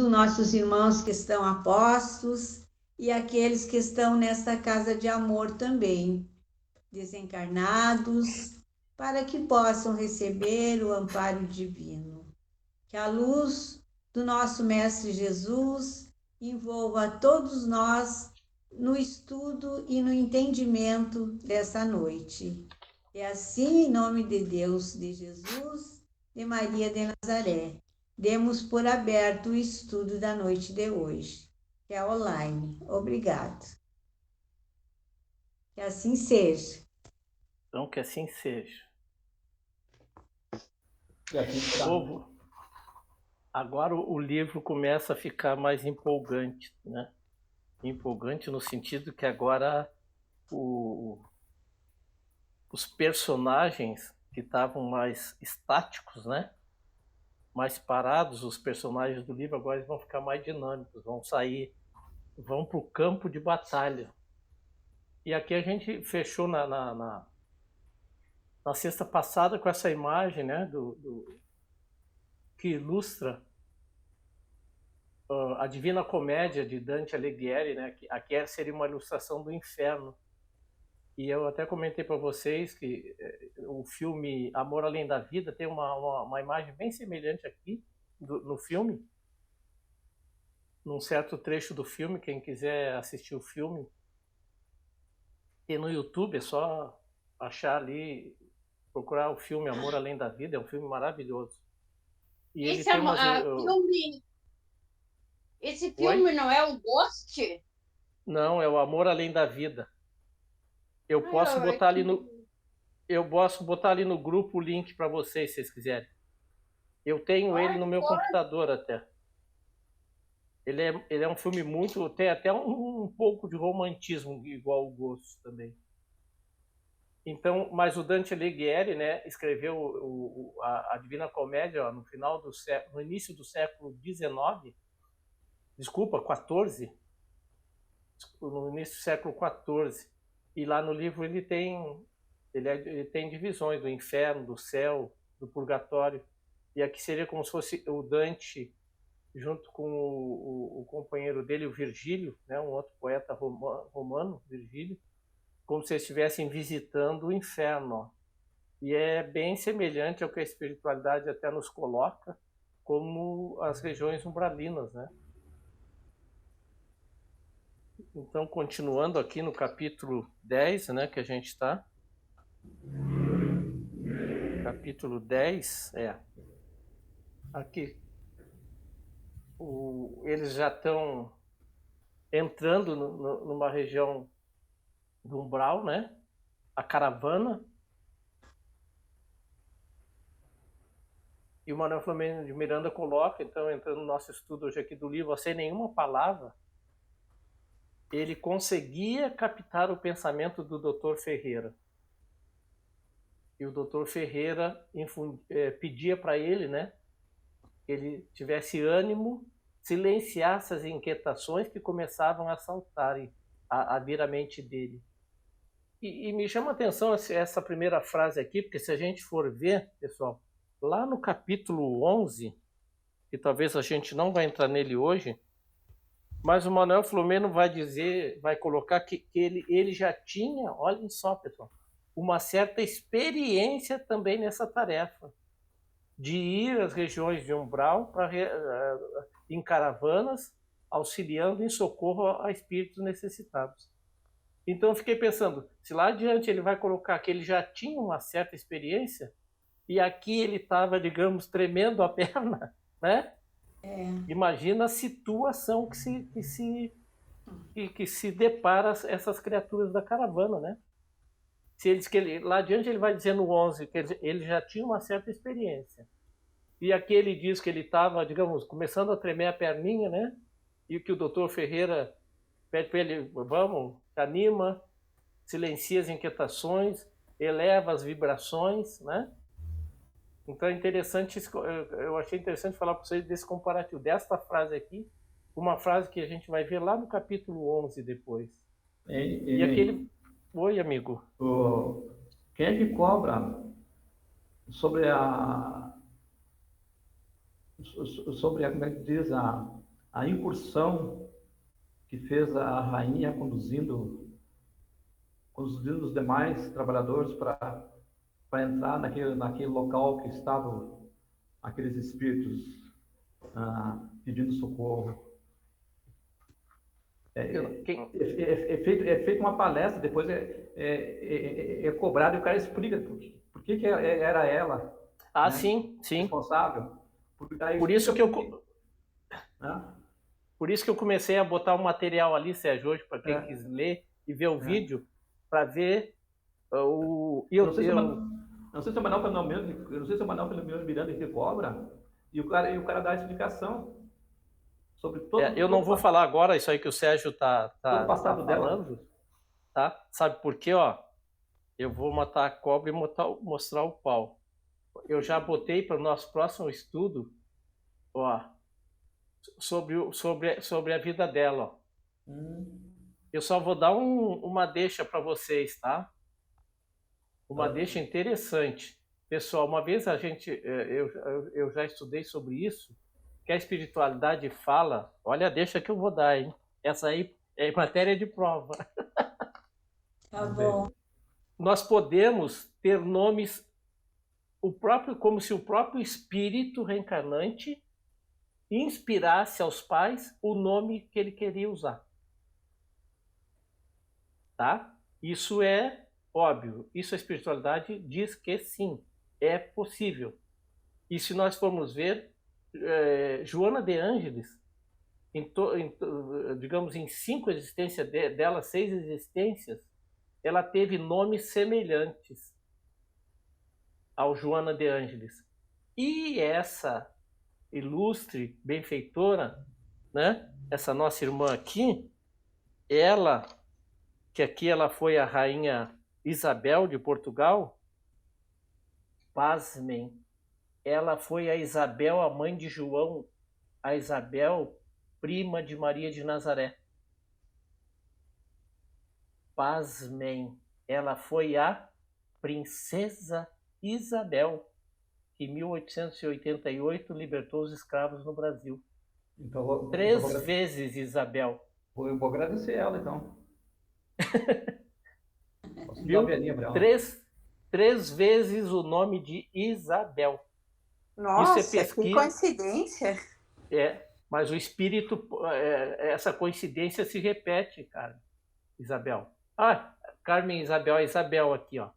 nossos irmãos que estão apostos e aqueles que estão nesta casa de amor também, desencarnados, para que possam receber o amparo divino. Que a luz do nosso Mestre Jesus envolva todos nós no estudo e no entendimento dessa noite. É assim, em nome de Deus, de Jesus, de Maria de Nazaré, demos por aberto o estudo da noite de hoje, que é online. Obrigado. Que assim seja. Então, que assim seja. E aqui está. Povo, agora o livro começa a ficar mais empolgante, né? Empolgante no sentido que agora os personagens que estavam mais estáticos, né? Mais parados, os personagens do livro agora eles vão ficar mais dinâmicos, vão sair, vão para o campo de batalha. E aqui a gente fechou na sexta passada com essa imagem, né? Que ilustra a Divina Comédia de Dante Alighieri, né? Aqui seria uma ilustração do inferno. E eu até comentei para vocês que o filme Amor Além da Vida tem uma imagem bem semelhante aqui no filme. Num certo trecho do filme, quem quiser assistir o filme, e no YouTube é só achar ali, procurar o filme Amor Além da Vida, é um filme maravilhoso. E ele tem Esse filme não é o Ghost? Não, é o Amor Além da Vida. Eu posso botar ali no grupo o link para vocês, se vocês quiserem. Eu tenho ele no meu computador até. Ele é um filme muito... Tem até um pouco de romantismo, igual o Ghost também. Então, mas o Dante Alighieri, né, escreveu a Divina Comédia, ó, no início do século XIX, desculpa, XIV, no início do século XIV. E lá no livro ele tem divisões do inferno, do céu, do purgatório. E aqui seria como se fosse o Dante junto com o companheiro dele, o Virgílio, né, um outro poeta romano, Virgílio, como se eles estivessem visitando o inferno. Ó. E é bem semelhante ao que a espiritualidade até nos coloca, como as regiões umbralinas, né? Então, continuando aqui no capítulo 10, né, que a gente está. Capítulo 10, aqui. Eles já estão entrando numa região do umbral, né? A caravana. E o Manuel Flamengo de Miranda coloca, então, entrando no nosso estudo hoje aqui do livro, sem nenhuma palavra, ele conseguia captar o pensamento do Dr. Ferreira. E o Dr. Ferreira pedia para ele, né, que ele tivesse ânimo, silenciasse as inquietações que começavam a saltarem, a vir à mente dele. E me chama a atenção essa primeira frase aqui, porque se a gente for ver, pessoal, lá no capítulo 11, que talvez a gente não vai entrar nele hoje, mas o Manuel Flomeno vai colocar que ele já tinha, olhem só, pessoal, uma certa experiência também nessa tarefa, de ir às regiões de umbral em caravanas, auxiliando em socorro a espíritos necessitados. Então eu fiquei pensando, se lá adiante ele vai colocar que ele já tinha uma certa experiência, e aqui ele estava, digamos, tremendo a perna, né? Imagina a situação que se depara essas criaturas da caravana, né? Lá adiante ele vai dizer no 11 que ele já tinha uma certa experiência. E aqui ele diz que ele estava, digamos, começando a tremer a perninha, né? E que o doutor Ferreira pede para ele, vamos, anima, silencia as inquietações, eleva as vibrações, né? Então é interessante, eu achei interessante falar para vocês desse comparativo, desta frase aqui, uma frase que a gente vai ver lá no capítulo 11 depois. E aquele... Oi, amigo. Quem é que cobra sobre como é que diz, a incursão que fez a rainha conduzindo os demais trabalhadores para entrar naquele local que estavam aqueles espíritos pedindo socorro. É feita uma palestra, depois é cobrado e o cara explica por que era ela, né, sim. responsável. Por isso que eu comecei a botar um material ali, Sérgio, hoje, para quem quis ler e ver o vídeo, para ver o... Não sei se o Manuel Filomeno Miranda que cobra, e o cara dá a explicação sobre todo... eu não vou falar agora isso aí que o Sérgio tá passado falando, dela. Tá? Sabe por quê, ó? Eu vou matar a cobra e mostrar o pau. Eu já botei para o nosso próximo estudo, ó, sobre a vida dela, ó. Eu só vou dar uma deixa para vocês, tá? Uma deixa interessante. Pessoal, uma vez eu já estudei sobre isso, que a espiritualidade fala, olha a deixa que eu vou dar, hein? Essa aí é matéria de prova. Tá bom. Nós podemos ter nomes como se o próprio espírito reencarnante inspirasse aos pais o nome que ele queria usar. Tá? Isso é óbvio. Isso a espiritualidade diz que sim, é possível. E se nós formos ver, Joana de Ângeles, digamos, em 5 existências dela, 6 existências, ela teve nomes semelhantes ao Joana de Ângeles. E essa ilustre benfeitora, né? Essa nossa irmã aqui, que aqui ela foi a rainha Isabel de Portugal, pasmem, ela foi a Isabel, a mãe de João, a Isabel, prima de Maria de Nazaré. Pasmem, ela foi a princesa Isabel, que em 1888 libertou os escravos no Brasil. Então, 3 vezes Isabel. Eu vou agradecer ela, então. Viu? 3 vezes o nome de Isabel. Nossa, isso é pesquisa. Que coincidência. Mas o espírito, essa coincidência se repete, cara. Isabel. Carmen Isabel aqui, ó.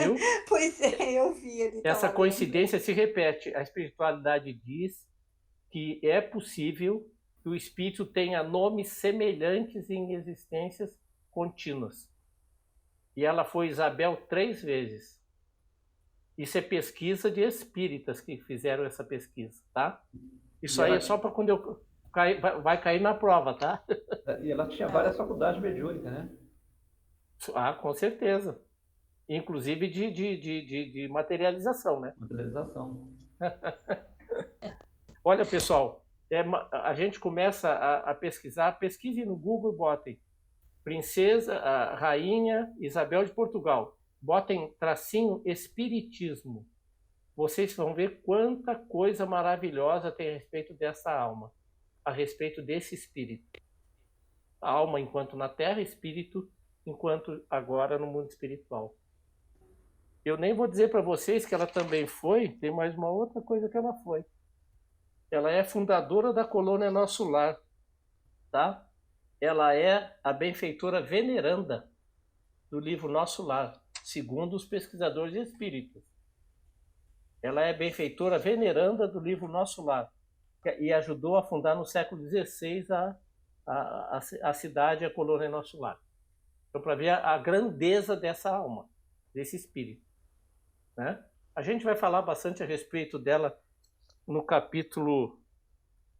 Viu? Pois é, eu vi ele. Essa coincidência se repete. A espiritualidade diz que é possível que o espírito tenha nomes semelhantes em existências contínuas. E ela foi Isabel 3 vezes. Isso é pesquisa de espíritas que fizeram essa pesquisa, tá? Isso aí é só para quando vai cair na prova, tá? E ela tinha várias faculdades mediúnicas, né? Com certeza. Inclusive de materialização, né? Materialização. Olha, pessoal, a gente começa a pesquisar. Pesquise no Google, botem Princesa, a Rainha Isabel de Portugal. Botem tracinho Espiritismo. Vocês vão ver quanta coisa maravilhosa tem a respeito dessa alma, a respeito desse espírito. A alma enquanto na Terra, espírito enquanto agora no mundo espiritual. Eu nem vou dizer para vocês que ela também tem mais uma outra coisa que ela foi. Ela é fundadora da colônia Nosso Lar, tá? Ela é a benfeitora veneranda do livro Nosso Lar, segundo os pesquisadores espíritas. Ela é benfeitora veneranda do livro Nosso Lar e ajudou a fundar no século XVI a cidade, a colônia Nosso Lar. Então, para ver a grandeza dessa alma, desse espírito, né? A gente vai falar bastante a respeito dela no capítulo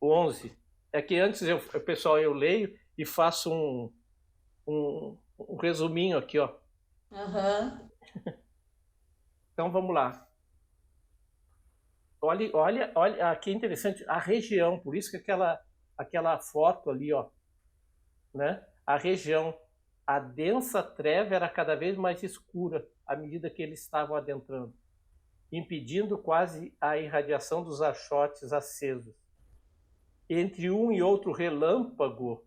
11. É que antes, pessoal, eu leio e faço um resuminho aqui, ó. Uhum. Então, vamos lá. Olha, aqui é interessante a região, por isso que aquela foto ali, ó, né? A região, a densa treva era cada vez mais escura à medida que eles estavam adentrando, impedindo quase a irradiação dos achotes acesos. entre um e outro relâmpago,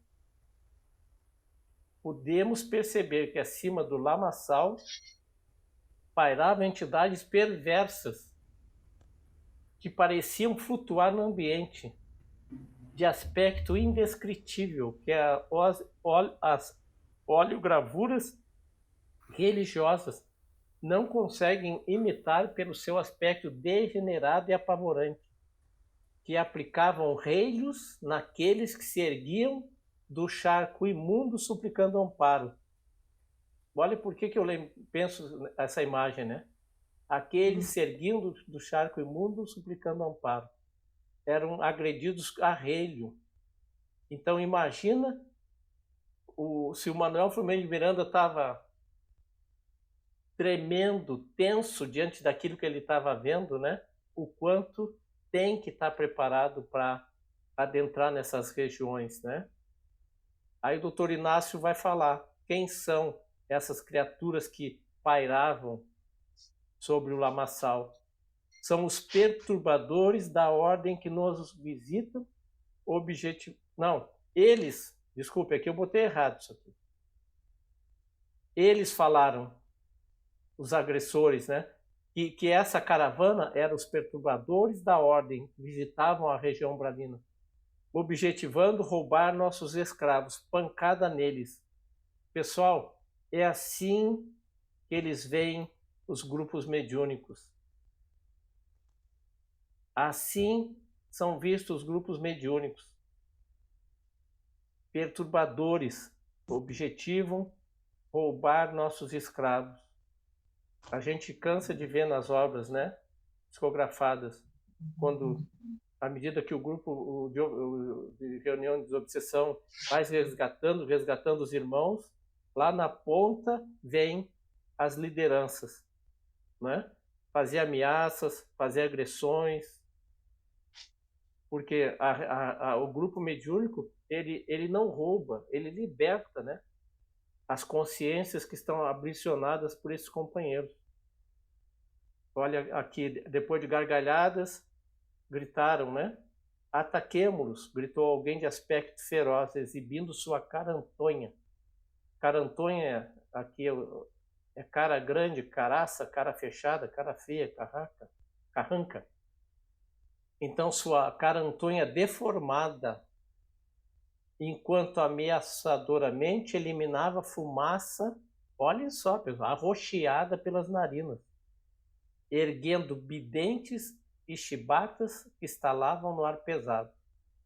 podemos perceber que acima do lamaçal pairavam entidades perversas que pareciam flutuar no ambiente, de aspecto indescritível, que as oleogravuras religiosas não conseguem imitar pelo seu aspecto degenerado e apavorante, que aplicavam reios naqueles que se erguiam do charco imundo suplicando amparo. Olha por que eu penso essa imagem, né? Aqueles se erguiam do charco imundo suplicando amparo. Eram agredidos a relho. Então imagina se o Manuel Filomeno de Miranda estava tremendo, tenso diante daquilo que ele estava vendo, né? O quanto tem que estar preparado para adentrar nessas regiões, né? Aí o doutor Inácio vai falar quem são essas criaturas que pairavam sobre o lamaçal. São os perturbadores da ordem que nos visitam. Desculpe, aqui eu botei errado isso aqui. Eles falaram, os agressores, né? Que essa caravana era os perturbadores da ordem que visitavam a região umbralina, objetivando roubar nossos escravos, pancada neles. Pessoal, é assim que eles veem os grupos mediúnicos. Assim são vistos os grupos mediúnicos. Perturbadores, objetivam roubar nossos escravos. A gente cansa de ver nas obras, né, psicografadas, quando, à medida que o grupo de reunião de desobsessão vai resgatando os irmãos, lá na ponta vem as lideranças, né? Fazer ameaças, fazer agressões, porque o grupo mediúnico ele não rouba, ele liberta, né, as consciências que estão aprisionadas por esses companheiros. Olha aqui, depois de gargalhadas, gritaram, né? Ataquemo-los, gritou alguém de aspecto feroz, exibindo sua carantonha. Carantonha aqui é cara grande, caraça, cara fechada, cara feia, carranca. Então sua carantonha deformada, enquanto ameaçadoramente eliminava fumaça, olhem só, pessoal, arroxeada pelas narinas, erguendo bidentes e chibatas que estalavam no ar pesado.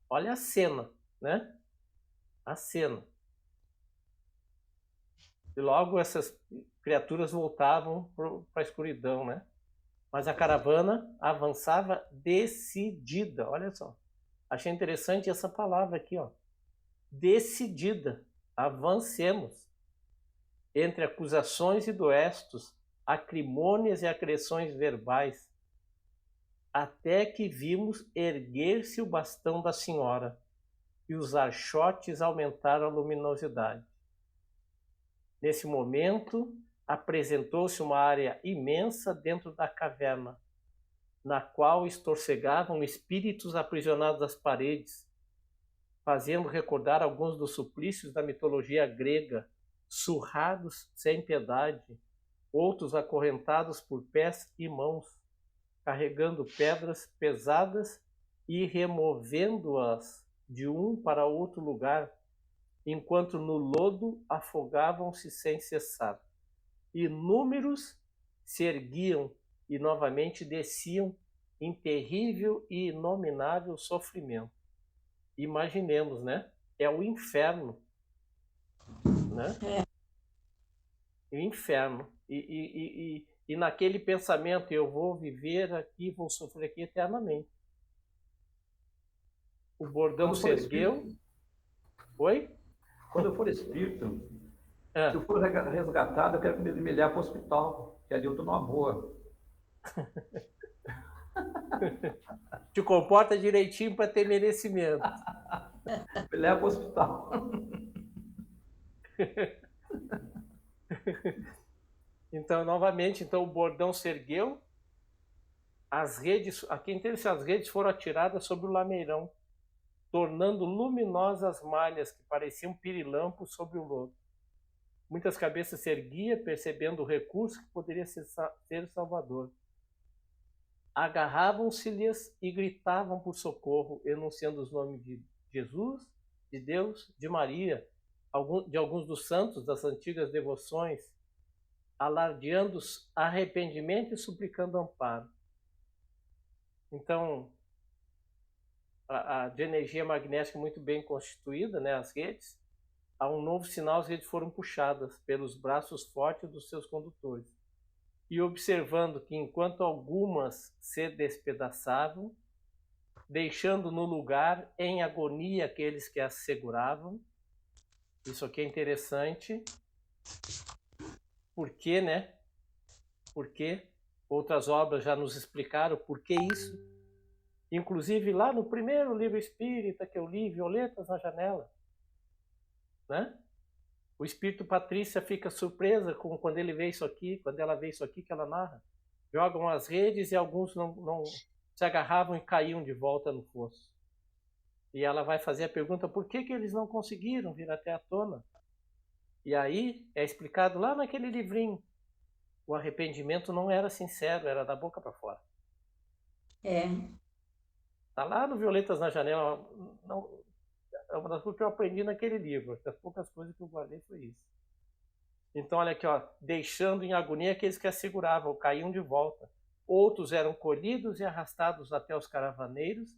Olha a cena, né? A cena. E logo essas criaturas voltavam para a escuridão, né? Mas a caravana avançava decidida, olha só. Achei interessante essa palavra aqui, ó. Decidida. Avancemos. Entre acusações e duestos, acrimônias e agressões verbais, até que vimos erguer-se o bastão da senhora e os archotes aumentaram a luminosidade. Nesse momento, apresentou-se uma área imensa dentro da caverna, na qual estorcegavam espíritos aprisionados às paredes, fazendo recordar alguns dos suplícios da mitologia grega, surrados sem piedade, outros acorrentados por pés e mãos, carregando pedras pesadas e removendo-as de um para outro lugar, enquanto no lodo afogavam-se sem cessar. Inúmeros se erguiam e novamente desciam em terrível e inominável sofrimento. Imaginemos, né? É o inferno, né? O inferno. E naquele pensamento, eu vou viver aqui, vou sofrer aqui eternamente. O bordão se ergueu. Oi? Quando eu for espírito, se eu for resgatado, eu quero me levar para o hospital, que ali eu estou numa boa. Te comporta direitinho para ter merecimento. Me leva para o hospital. Então, novamente, o bordão se ergueu, as redes, aqui em as redes foram atiradas sobre o lameirão. tornando luminosas malhas que pareciam pirilampos sobre o lodo. Muitas cabeças se erguiam, percebendo o recurso que poderia ser salvador. Agarravam-se-lhes e gritavam por socorro, enunciando os nomes de Jesus, de Deus, de Maria, de alguns dos santos das antigas devoções, alardeando arrependimento e suplicando amparo. Então, de energia magnética muito bem constituída, né, as redes, a um novo sinal as redes foram puxadas pelos braços fortes dos seus condutores. E observando que enquanto algumas se despedaçavam, deixando no lugar em agonia aqueles que as seguravam. Isso aqui é interessante. Por quê, né? Porque outras obras já nos explicaram por que isso. Inclusive lá no primeiro livro espírita que eu li, Violetas na Janela, né? O espírito Patrícia fica surpresa quando ele vê isso aqui, quando ela vê isso aqui que ela narra. Jogam as redes e alguns não se agarravam e caíam de volta no fosso. E ela vai fazer a pergunta, por que eles não conseguiram vir até a tona? E aí é explicado lá naquele livrinho. O arrependimento não era sincero, era da boca para fora. Tá lá no Violetas na Janela. Não, é uma das coisas que eu aprendi naquele livro. Das poucas coisas que eu guardei foi isso. Então, olha aqui, ó, deixando em agonia aqueles que a seguravam, caíam de volta. Outros eram colhidos e arrastados até os caravaneiros,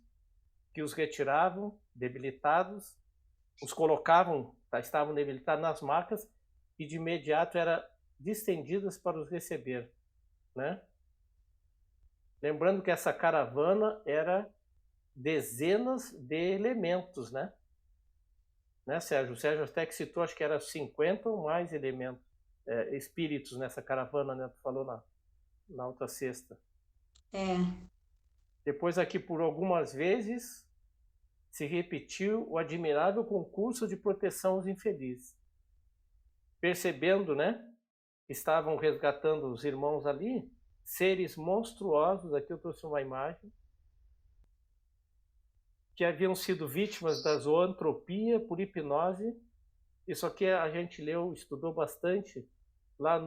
que os retiravam, debilitados, os colocavam, estavam debilitados nas macas, e de imediato eram distendidas para os receber, né? Lembrando que essa caravana era dezenas de elementos, né? Sérgio? O Sérgio até que citou, acho que era 50 ou mais elementos, espíritos nessa caravana, né? Tu falou na outra sexta. Depois aqui, por algumas vezes, se repetiu o admirável concurso de proteção aos infelizes. Percebendo, né? Estavam resgatando os irmãos ali, seres monstruosos, aqui eu trouxe uma imagem, que haviam sido vítimas da zoantropia por hipnose. Isso aqui a gente leu, estudou bastante, lá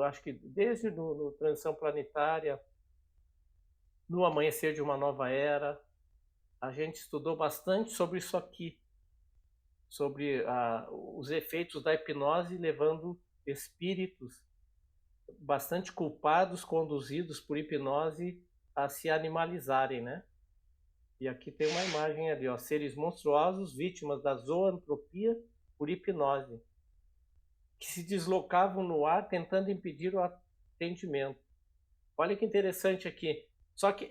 acho que desde no Transição Planetária, no Amanhecer de uma Nova Era, a gente estudou bastante sobre isso aqui, sobre os efeitos da hipnose levando espíritos bastante culpados, conduzidos por hipnose a se animalizarem, né? E aqui tem uma imagem ali, ó, seres monstruosos, vítimas da zoantropia por hipnose, que se deslocavam no ar tentando impedir o atendimento. Olha que interessante aqui. Só que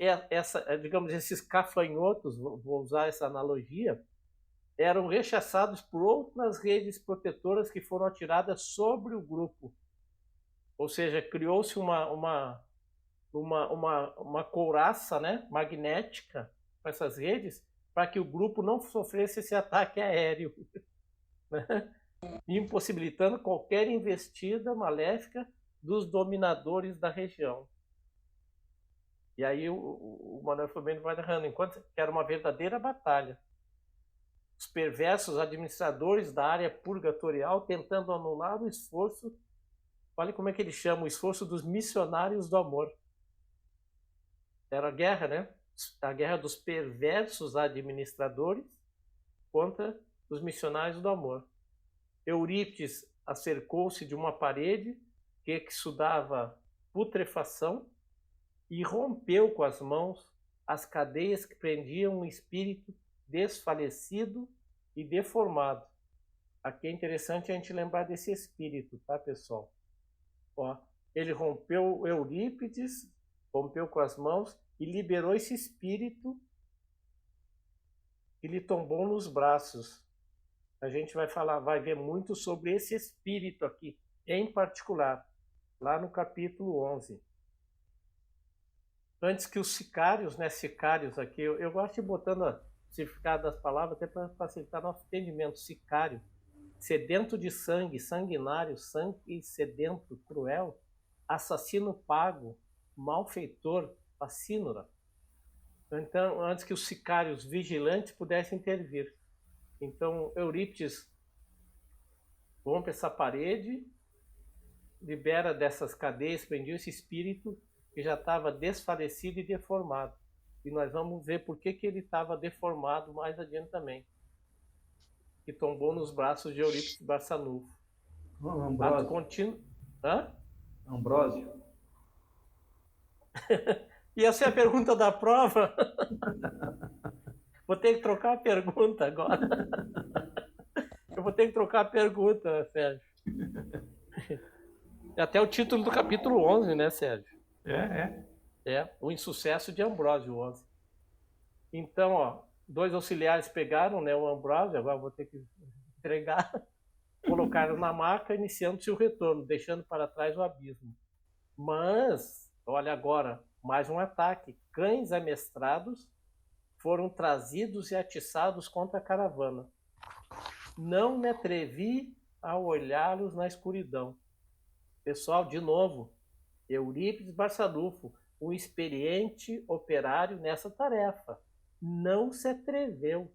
digamos, esses cafanhotos, vou usar essa analogia, eram rechaçados por outras redes protetoras que foram atiradas sobre o grupo. Ou seja, criou-se uma couraça, né, magnética com essas redes para que o grupo não sofresse esse ataque aéreo, né? Impossibilitando qualquer investida maléfica dos dominadores da região. E aí o Manuel Flamengo vai narrando, enquanto que era uma verdadeira batalha. Os perversos administradores da área purgatorial tentando anular o esforço, olha como é que ele chama, o esforço dos missionários do amor. Era a guerra, né? A guerra dos perversos administradores contra os missionários do amor. Eurípides acercou-se de uma parede que exudava putrefação e rompeu com as mãos as cadeias que prendiam um espírito desfalecido e deformado. Aqui é interessante a gente lembrar desse espírito, tá, pessoal? Ó, ele rompeu Eurípides, rompeu com as mãos e liberou esse espírito que lhe tombou nos braços. A gente vai ver muito sobre esse espírito aqui, em particular, lá no capítulo 11. Antes que os sicários, né, sicários aqui, eu gosto de botando o significado das palavras até para facilitar nosso entendimento. Sicário, sedento de sangue, sanguinário, sangue sedento, cruel, assassino pago, malfeitor, facínora. Então, antes que os sicários vigilantes pudessem intervir. Então, Eurípides rompe essa parede, libera dessas cadeias, prendia esse espírito que já estava desfalecido e deformado. E nós vamos ver por que ele estava deformado mais adiante também. Que tombou nos braços de Eurípides Barçanufo. Ambrósio. Ato contínuo. Hã? Ambrósio. E essa é a pergunta da prova? Vou ter que trocar a pergunta agora. Eu vou ter que trocar a pergunta, Sérgio. Até o título do capítulo 11, né, Sérgio? É, o insucesso de Ambrósio 11. Então, ó, 2 auxiliares pegaram, né, o Ambrósio, agora vou ter que entregar, colocaram na maca, iniciando-se o retorno, deixando para trás o abismo. Mas, olha agora, mais um ataque. Cães amestrados foram trazidos e atiçados contra a caravana. Não me atrevi a olhá-los na escuridão. Pessoal, de novo, Eurípides Barçanufo, um experiente operário nessa tarefa, não se atreveu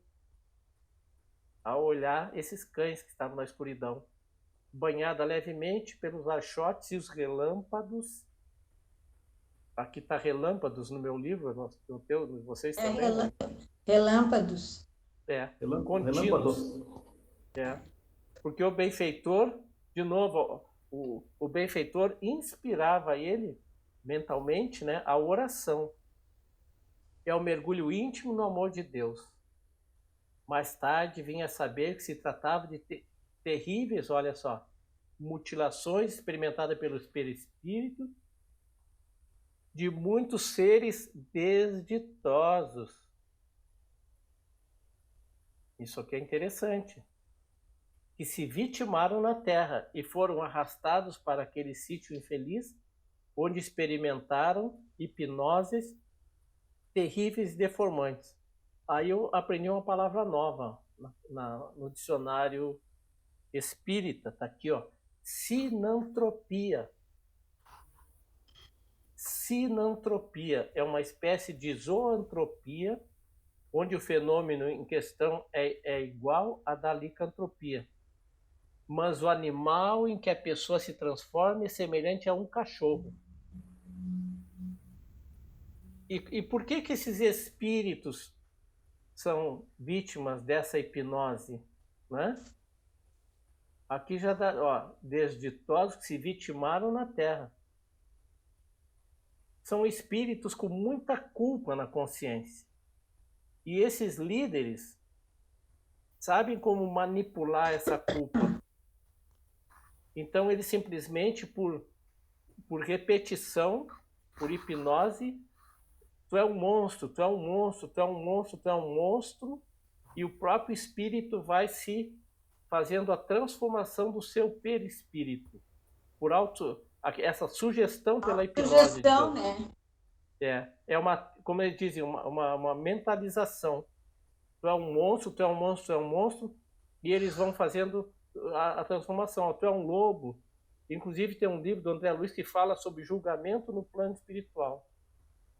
a olhar esses cães que estavam na escuridão, banhada levemente pelos archotes e os relâmpagos. Aqui está relâmpagos no meu livro, no teu, vocês também. Relâmpagos. Contínuos. Porque o benfeitor, de novo, o benfeitor inspirava ele mentalmente, né, a oração. É o mergulho íntimo no amor de Deus. Mais tarde vinha a saber que se tratava de terríveis, olha só, mutilações experimentadas pelo perispírito de muitos seres desditosos. Isso aqui é interessante. Que se vitimaram na terra e foram arrastados para aquele sítio infeliz, onde experimentaram hipnoses terríveis e deformantes. Aí eu aprendi uma palavra nova no dicionário espírita, tá aqui, ó, sinantropia. Sinantropia é uma espécie de zoantropia, onde o fenômeno em questão é igual à da licantropia. Mas o animal em que a pessoa se transforma é semelhante a um cachorro. E por que esses espíritos são vítimas dessa hipnose? Né? Aqui já dá, ó, desditosos que se vitimaram na terra. São espíritos com muita culpa na consciência. E esses líderes sabem como manipular essa culpa. Então eles simplesmente, por repetição, por hipnose, tu é um monstro, tu é um monstro, tu é um monstro, tu é um monstro, e o próprio espírito vai se fazendo a transformação do seu perispírito. Por essa sugestão pela hipnose. Sugestão, né? É uma, como eles dizem, uma mentalização. Tu é um monstro, tu é um monstro, tu é um monstro, e eles vão fazendo a transformação. Tu é um lobo. Inclusive tem um livro do André Luiz que fala sobre julgamento no plano espiritual.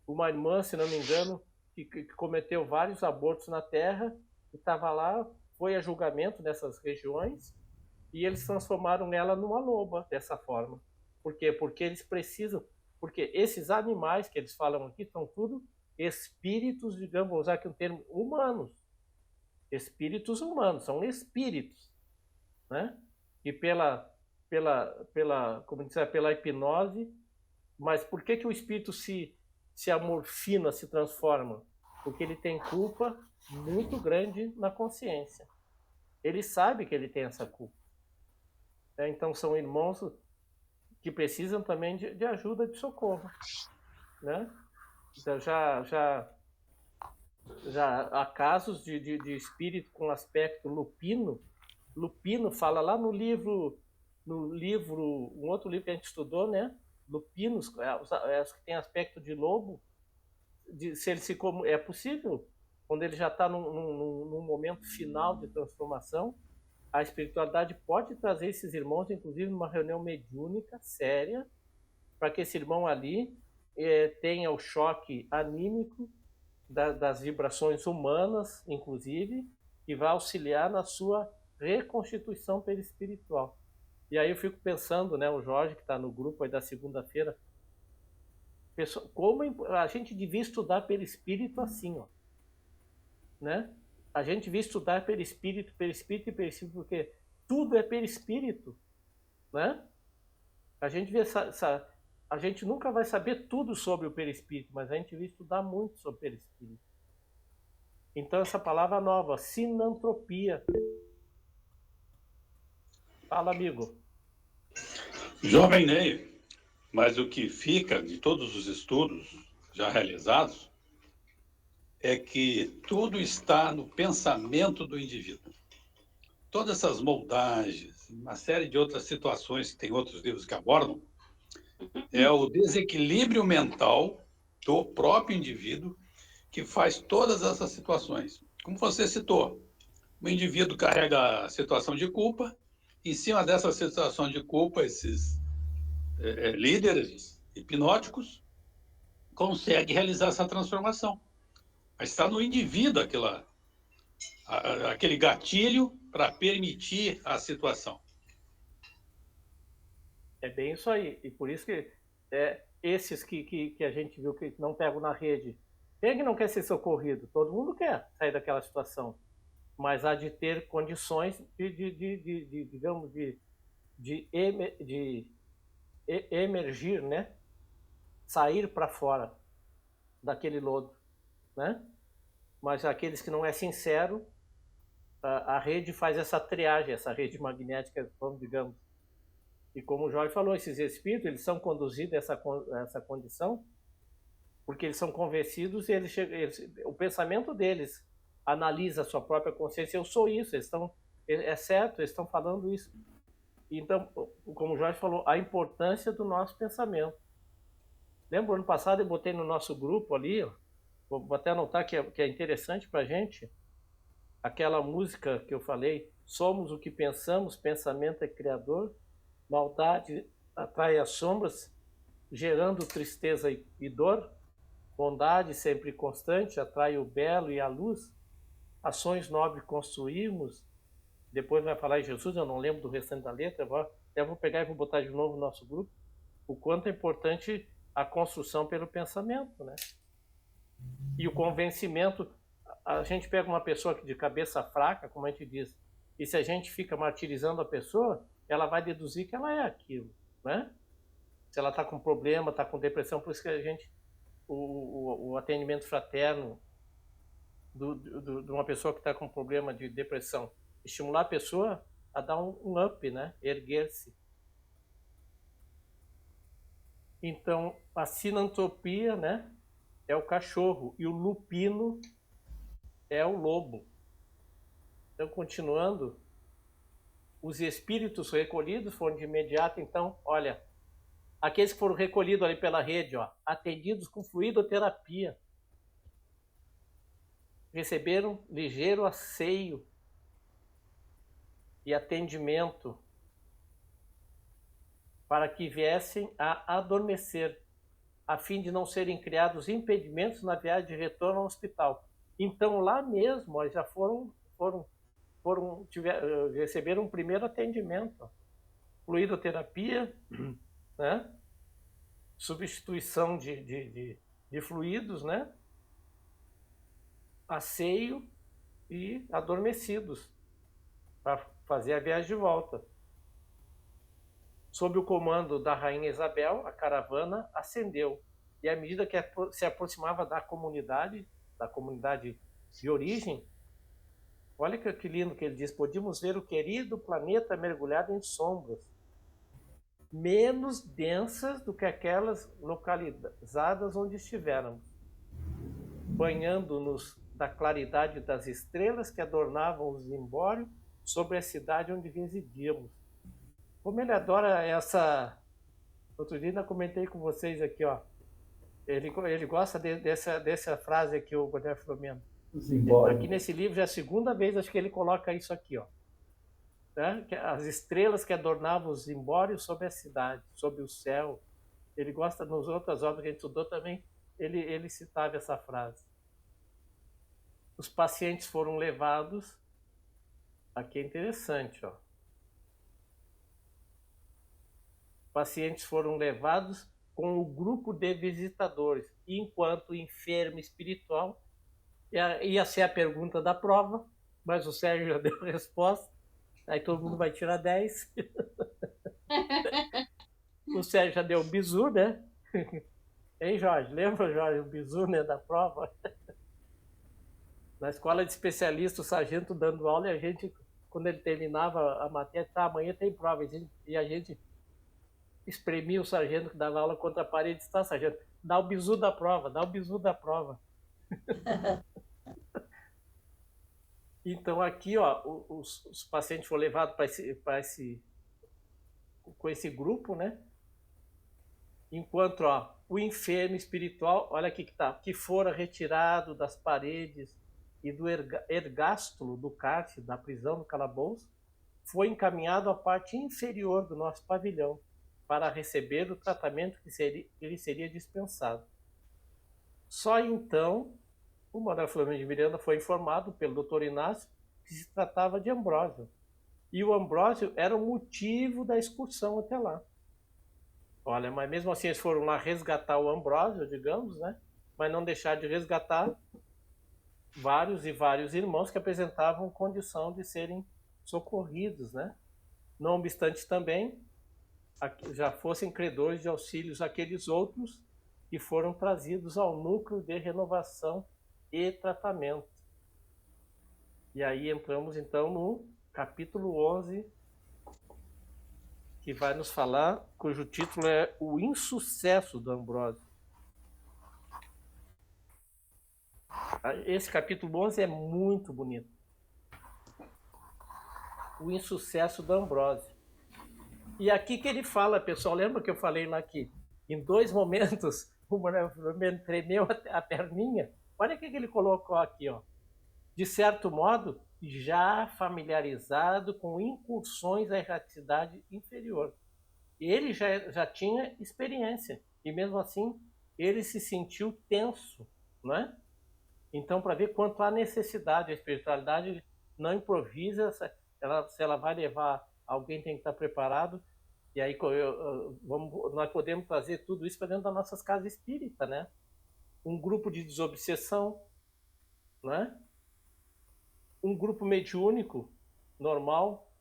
Uma irmã, se não me engano, que cometeu vários abortos na Terra, e estava lá, foi a julgamento nessas regiões, e eles transformaram ela numa loba dessa forma. Por quê? Porque eles precisam, porque esses animais que eles falam aqui são tudo espíritos, digamos, vou usar aqui um termo, humanos. Espíritos humanos, são espíritos, né? E como dizer, pela hipnose, mas por que o espírito se amorfina, se transforma? Porque ele tem culpa muito grande na consciência. Ele sabe que ele tem essa culpa. Então são irmãos que precisam também de ajuda, de socorro, né? Então já há casos de espírito com aspecto lupino. Lupino fala lá no livro, um outro livro que a gente estudou, né? Lupinos, os que tem aspecto de lobo, se ele é possível, quando ele já está num momento final de transformação, a espiritualidade pode trazer esses irmãos, inclusive numa reunião mediúnica séria, para que esse irmão ali tenha o choque anímico das vibrações humanas, inclusive, e vai auxiliar na sua reconstituição perispiritual. E aí eu fico pensando, né, o Jorge, que está no grupo aí da segunda-feira, como a gente devia estudar perispírito assim, ó, né? A gente devia estudar perispírito, perispírito e perispírito, porque tudo é perispírito, né? A gente a gente nunca vai saber tudo sobre o perispírito, mas a gente devia estudar muito sobre o perispírito. Então essa palavra nova, sinantropia. Fala, amigo. Jovem Ney, mas o que fica de todos os estudos já realizados é que tudo está no pensamento do indivíduo. Todas essas moldagens, uma série de outras situações que tem outros livros que abordam, é o desequilíbrio mental do próprio indivíduo que faz todas essas situações. Como você citou, o indivíduo carrega a situação de culpa, em cima dessa situação de culpa, esses líderes hipnóticos conseguem realizar essa transformação. Mas está no indivíduo aquele gatilho para permitir a situação. É bem isso aí. E por isso que esses que a gente viu que não pegam na rede, quem é que não quer ser socorrido? Todo mundo quer sair daquela situação. Mas há de ter condições digamos, de emergir, né? Sair para fora daquele lodo, né? Mas aqueles que não é sincero, a rede faz essa triagem, essa rede magnética, digamos. E como o Jorge falou, esses espíritos, eles são conduzidos a essa condição porque eles são convencidos e o pensamento deles analisa a sua própria consciência. Eu sou isso, é certo, eles estão falando isso. Então, como o Jorge falou, a importância do nosso pensamento. Lembra, ano passado eu botei no nosso grupo ali, ó, vou até anotar que é interessante para a gente, aquela música que eu falei, somos o que pensamos, pensamento é criador, maldade atrai as sombras, gerando tristeza e dor, bondade sempre constante atrai o belo e a luz, ações nobres construímos, depois vai falar em Jesus, eu não lembro do restante da letra, eu vou pegar e vou botar de novo no nosso grupo, o quanto é importante a construção pelo pensamento, né? E o convencimento, a gente pega uma pessoa de cabeça fraca, como a gente diz, e se a gente fica martirizando a pessoa, ela vai deduzir que ela é aquilo, né? Se ela está com problema, está com depressão, por isso que a gente, o atendimento fraterno de uma pessoa que está com problema de depressão, estimular a pessoa a dar um up, né? Erguer-se. Então, a sinantropia, né, é o cachorro e o lupino é o lobo. Então, continuando, os espíritos recolhidos foram de imediato, então, olha, aqueles que foram recolhidos ali pela rede, ó, atendidos com fluidoterapia, receberam ligeiro asseio e atendimento para que viessem a adormecer, a fim de não serem criados impedimentos na viagem de retorno ao hospital. Então, lá mesmo, eles já receberam um primeiro atendimento. Fluidoterapia, né? Substituição de fluidos, né? Asseio e adormecidos para fazer a viagem de volta. Sob o comando da Rainha Isabel, a caravana ascendeu. E à medida que se aproximava da comunidade de origem, olha que lindo que ele diz, podíamos ver o querido planeta mergulhado em sombras, menos densas do que aquelas localizadas onde estivéramos, banhando-nos da claridade das estrelas que adornavam o zimbório sobre a cidade onde residíamos. Como ele adora essa... Outro dia ainda comentei com vocês aqui, ó. Ele gosta dessa frase aqui, o Godel Filomeno. Aqui nesse livro já é a segunda vez, acho que ele coloca isso aqui, ó. Né? As estrelas que adornavam os zimbórios sobre a cidade, sobre o céu. Ele gosta, nas outras obras que a gente estudou também, ele citava essa frase. os pacientes foram levados. Aqui é interessante, ó. Pacientes foram levados com o grupo de visitadores, enquanto o enfermo espiritual ia ser a pergunta da prova, mas o Sérgio já deu a resposta, aí todo mundo vai tirar 10. O Sérgio já deu o bizu, né? Hein, Jorge? Lembra, Jorge, o bizu, né, da prova? Na escola de especialista, o sargento dando aula, e a gente, quando ele terminava a matéria, tá, amanhã tem prova, e a gente espremia o sargento que dava aula contra a parede, está, sargento, dá o bizu da prova, dá o bizu da prova. Então aqui, ó, os pacientes foram levados com esse grupo, né? Enquanto, ó, o enfermo espiritual, olha aqui que tá, que fora retirado das paredes e do ergástulo do cárcere, da prisão, do calabouço, foi encaminhado à parte inferior do nosso pavilhão para receber o tratamento que lhe seria dispensado. Só então, o Manuel Filomeno de Miranda foi informado pelo Dr. Inácio que se tratava de Ambrósio. E o Ambrósio era o motivo da excursão até lá. Olha, mas mesmo assim eles foram lá resgatar o Ambrósio, digamos, né? Mas não deixar de resgatar vários e vários irmãos que apresentavam condição de serem socorridos, né? Não obstante também, já fossem credores de auxílios aqueles outros que foram trazidos ao núcleo de renovação e tratamento. E aí entramos então no capítulo 11, que vai nos falar, cujo título é O Insucesso do Ambrósio. Esse capítulo 11 é muito bonito. O Insucesso do Ambrósio. E aqui que ele fala, pessoal, lembra que eu falei lá que em 2 momentos o Manuel Filomeno tremeu a perninha? Olha o que ele colocou aqui, ó. De certo modo, já familiarizado com incursões à erraticidade inferior. Ele já tinha experiência, e mesmo assim ele se sentiu tenso, não é? Então, para ver quanto há necessidade, a espiritualidade não improvisa, se ela vai levar, alguém tem que estar preparado, e aí nós podemos trazer tudo isso para dentro das nossas casas espíritas, né? Um grupo de desobsessão, não é? Um grupo mediúnico, normal.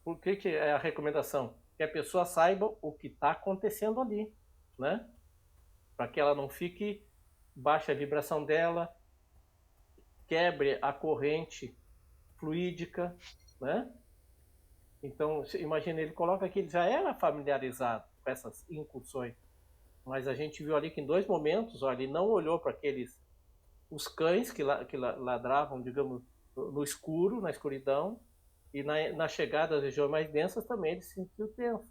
Por que é a recomendação? Que a pessoa saiba o que está acontecendo ali, né? Para que ela não fique baixa a vibração dela, quebre a corrente fluídica, né? Então, imagina, ele coloca que ele já era familiarizado com essas incursões, mas a gente viu ali que em 2 momentos, olha, ele não olhou para os cães que ladravam, digamos, no escuro, na escuridão, e na chegada às regiões mais densas também ele se sentiu tenso,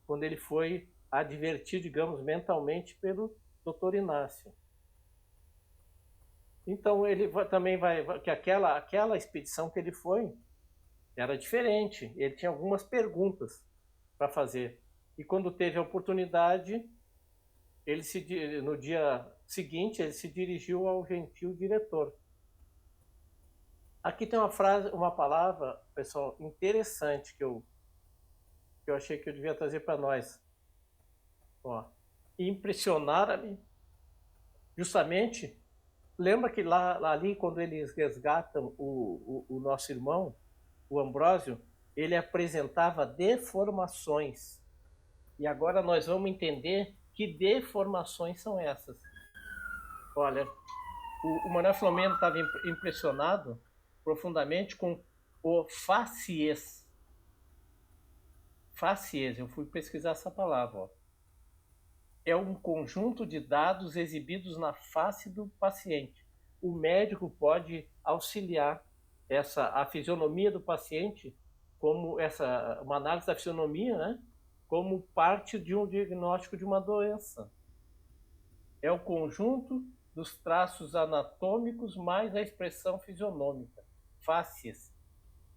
quando ele foi advertido, digamos, mentalmente pelo Dr. Inácio. Então ele também que aquela expedição que ele foi era diferente, ele tinha algumas perguntas para fazer, e quando teve a oportunidade, no dia seguinte ele se dirigiu ao gentil diretor. Aqui tem uma palavra, pessoal, interessante que eu achei que eu devia trazer para nós. Ó, impressionar-me. Justamente, lembra que ali quando eles resgatam o nosso irmão, o Ambrósio, ele apresentava deformações. E agora nós vamos entender que deformações são essas. Olha, o Manuel Filomeno estava impressionado profundamente com o facies. Facies, eu fui pesquisar essa palavra. Ó. É um conjunto de dados exibidos na face do paciente. O médico pode auxiliar a fisionomia do paciente, como uma análise da fisionomia, né? Como parte de um diagnóstico de uma doença. É o conjunto dos traços anatômicos mais a expressão fisionômica. Faces.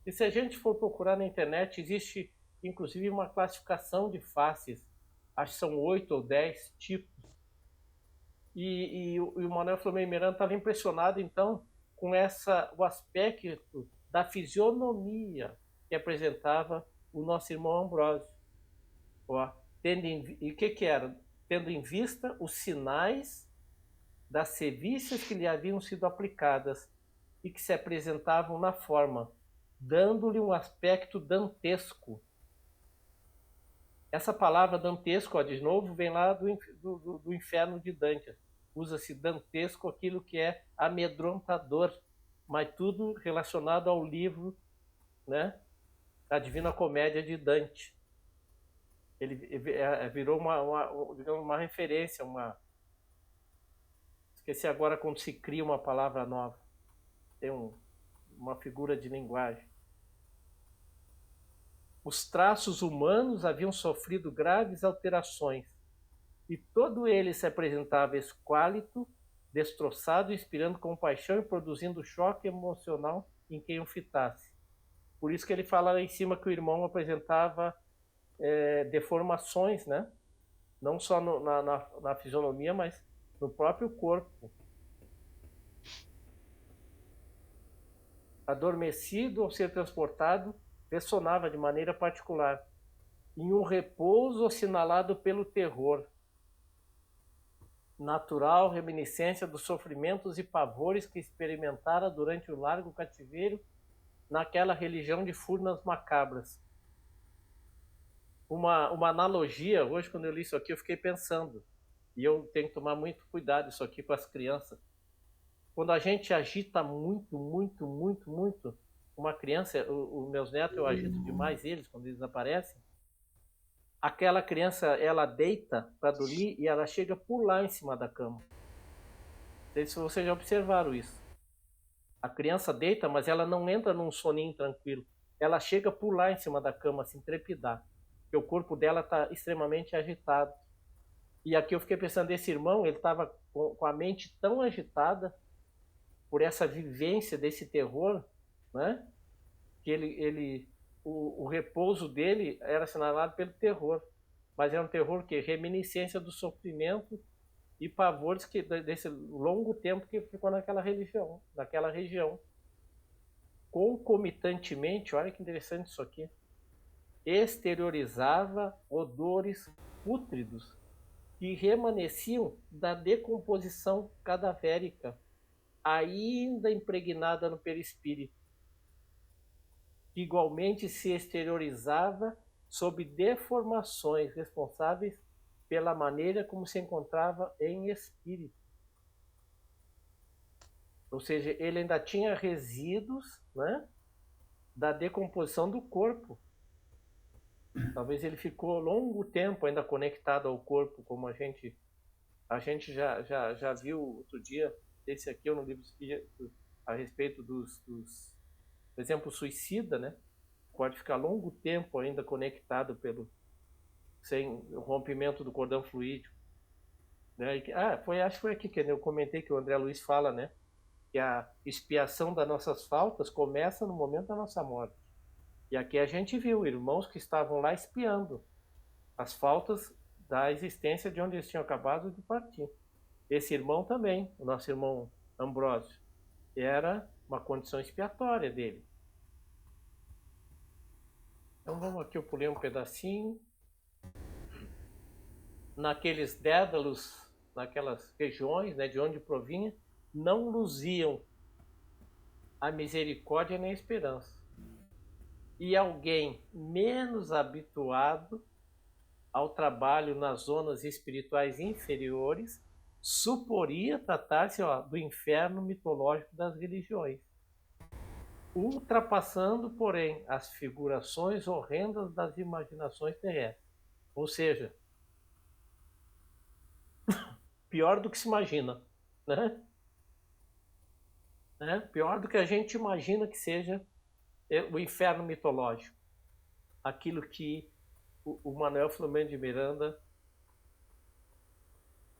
E se a gente for procurar na internet, existe inclusive uma classificação de faces. Acho que são 8 ou 10 tipos. E o Manuel Filomeno Miranda estava impressionado, então, com o aspecto da fisionomia que apresentava o nosso irmão Ambrósio. Ó, e o que era? Tendo em vista os sinais das sevícias que lhe haviam sido aplicadas e que se apresentavam na forma, dando-lhe um aspecto dantesco. Essa palavra dantesco, ó, de novo, vem lá do inferno de Dante. Usa-se dantesco aquilo que é amedrontador, mas tudo relacionado ao livro, né, a Divina Comédia de Dante. Ele virou digamos, uma referência, esqueci agora quando se cria uma palavra nova. Tem uma figura de linguagem. Os traços humanos haviam sofrido graves alterações, e todo ele se apresentava esquálito, destroçado, inspirando compaixão e produzindo choque emocional em quem o fitasse. Por isso que ele fala lá em cima que o irmão apresentava deformações, né? Não só na fisionomia, mas no próprio corpo. Adormecido ao ser transportado, ressonava de maneira particular, em um repouso assinalado pelo terror, natural reminiscência dos sofrimentos e pavores que experimentara durante o largo cativeiro naquela religião de furnas macabras. Uma analogia, hoje quando eu li isso aqui eu fiquei pensando, e eu tenho que tomar muito cuidado isso aqui com as crianças. Quando a gente agita muito, uma criança, os meus netos, eu agito demais eles quando eles aparecem, aquela criança, ela deita para dormir e ela chega a pular em cima da cama. Não sei se vocês já observaram isso. A criança deita, mas ela não entra num soninho tranquilo. Ela chega a pular em cima da cama, assim, trepidar. Porque o corpo dela está extremamente agitado. E aqui eu fiquei pensando, esse irmão, ele estava com a mente tão agitada por essa vivência desse terror, né? Que o repouso dele era assinalado pelo terror, mas era um terror que reminiscência do sofrimento e pavores desse longo tempo que ficou naquela região. Concomitantemente, olha que interessante isso aqui, exteriorizava odores pútridos que remanesciam da decomposição cadavérica, ainda impregnada no perispírito, que igualmente se exteriorizava sob deformações responsáveis pela maneira como se encontrava em espírito. Ou seja, ele ainda tinha resíduos, né, da decomposição do corpo. Talvez ele ficou longo tempo ainda conectado ao corpo, como a gente já viu outro dia, esse aqui é um livro a respeito dos por exemplo, suicida, né? Pode ficar longo tempo ainda conectado sem o rompimento do cordão fluídico. Né? Acho que foi aqui que eu comentei que o André Luiz fala, né? Que a expiação das nossas faltas começa no momento da nossa morte. E aqui a gente viu irmãos que estavam lá expiando as faltas da existência de onde eles tinham acabado de partir. Esse irmão também, o nosso irmão Ambrósio, era uma condição expiatória dele. Então vamos aqui, eu pulei um pedacinho. Naqueles dédalos, naquelas regiões, né, de onde provinha, não luziam a misericórdia nem a esperança. E alguém menos habituado ao trabalho nas zonas espirituais inferiores suporia tratar-se do inferno mitológico das religiões, ultrapassando, porém, as figurações horrendas das imaginações terrestres. Ou seja, pior do que se imagina, né? Pior do que a gente imagina que seja o inferno mitológico. Aquilo que o Manuel Filomeno de Miranda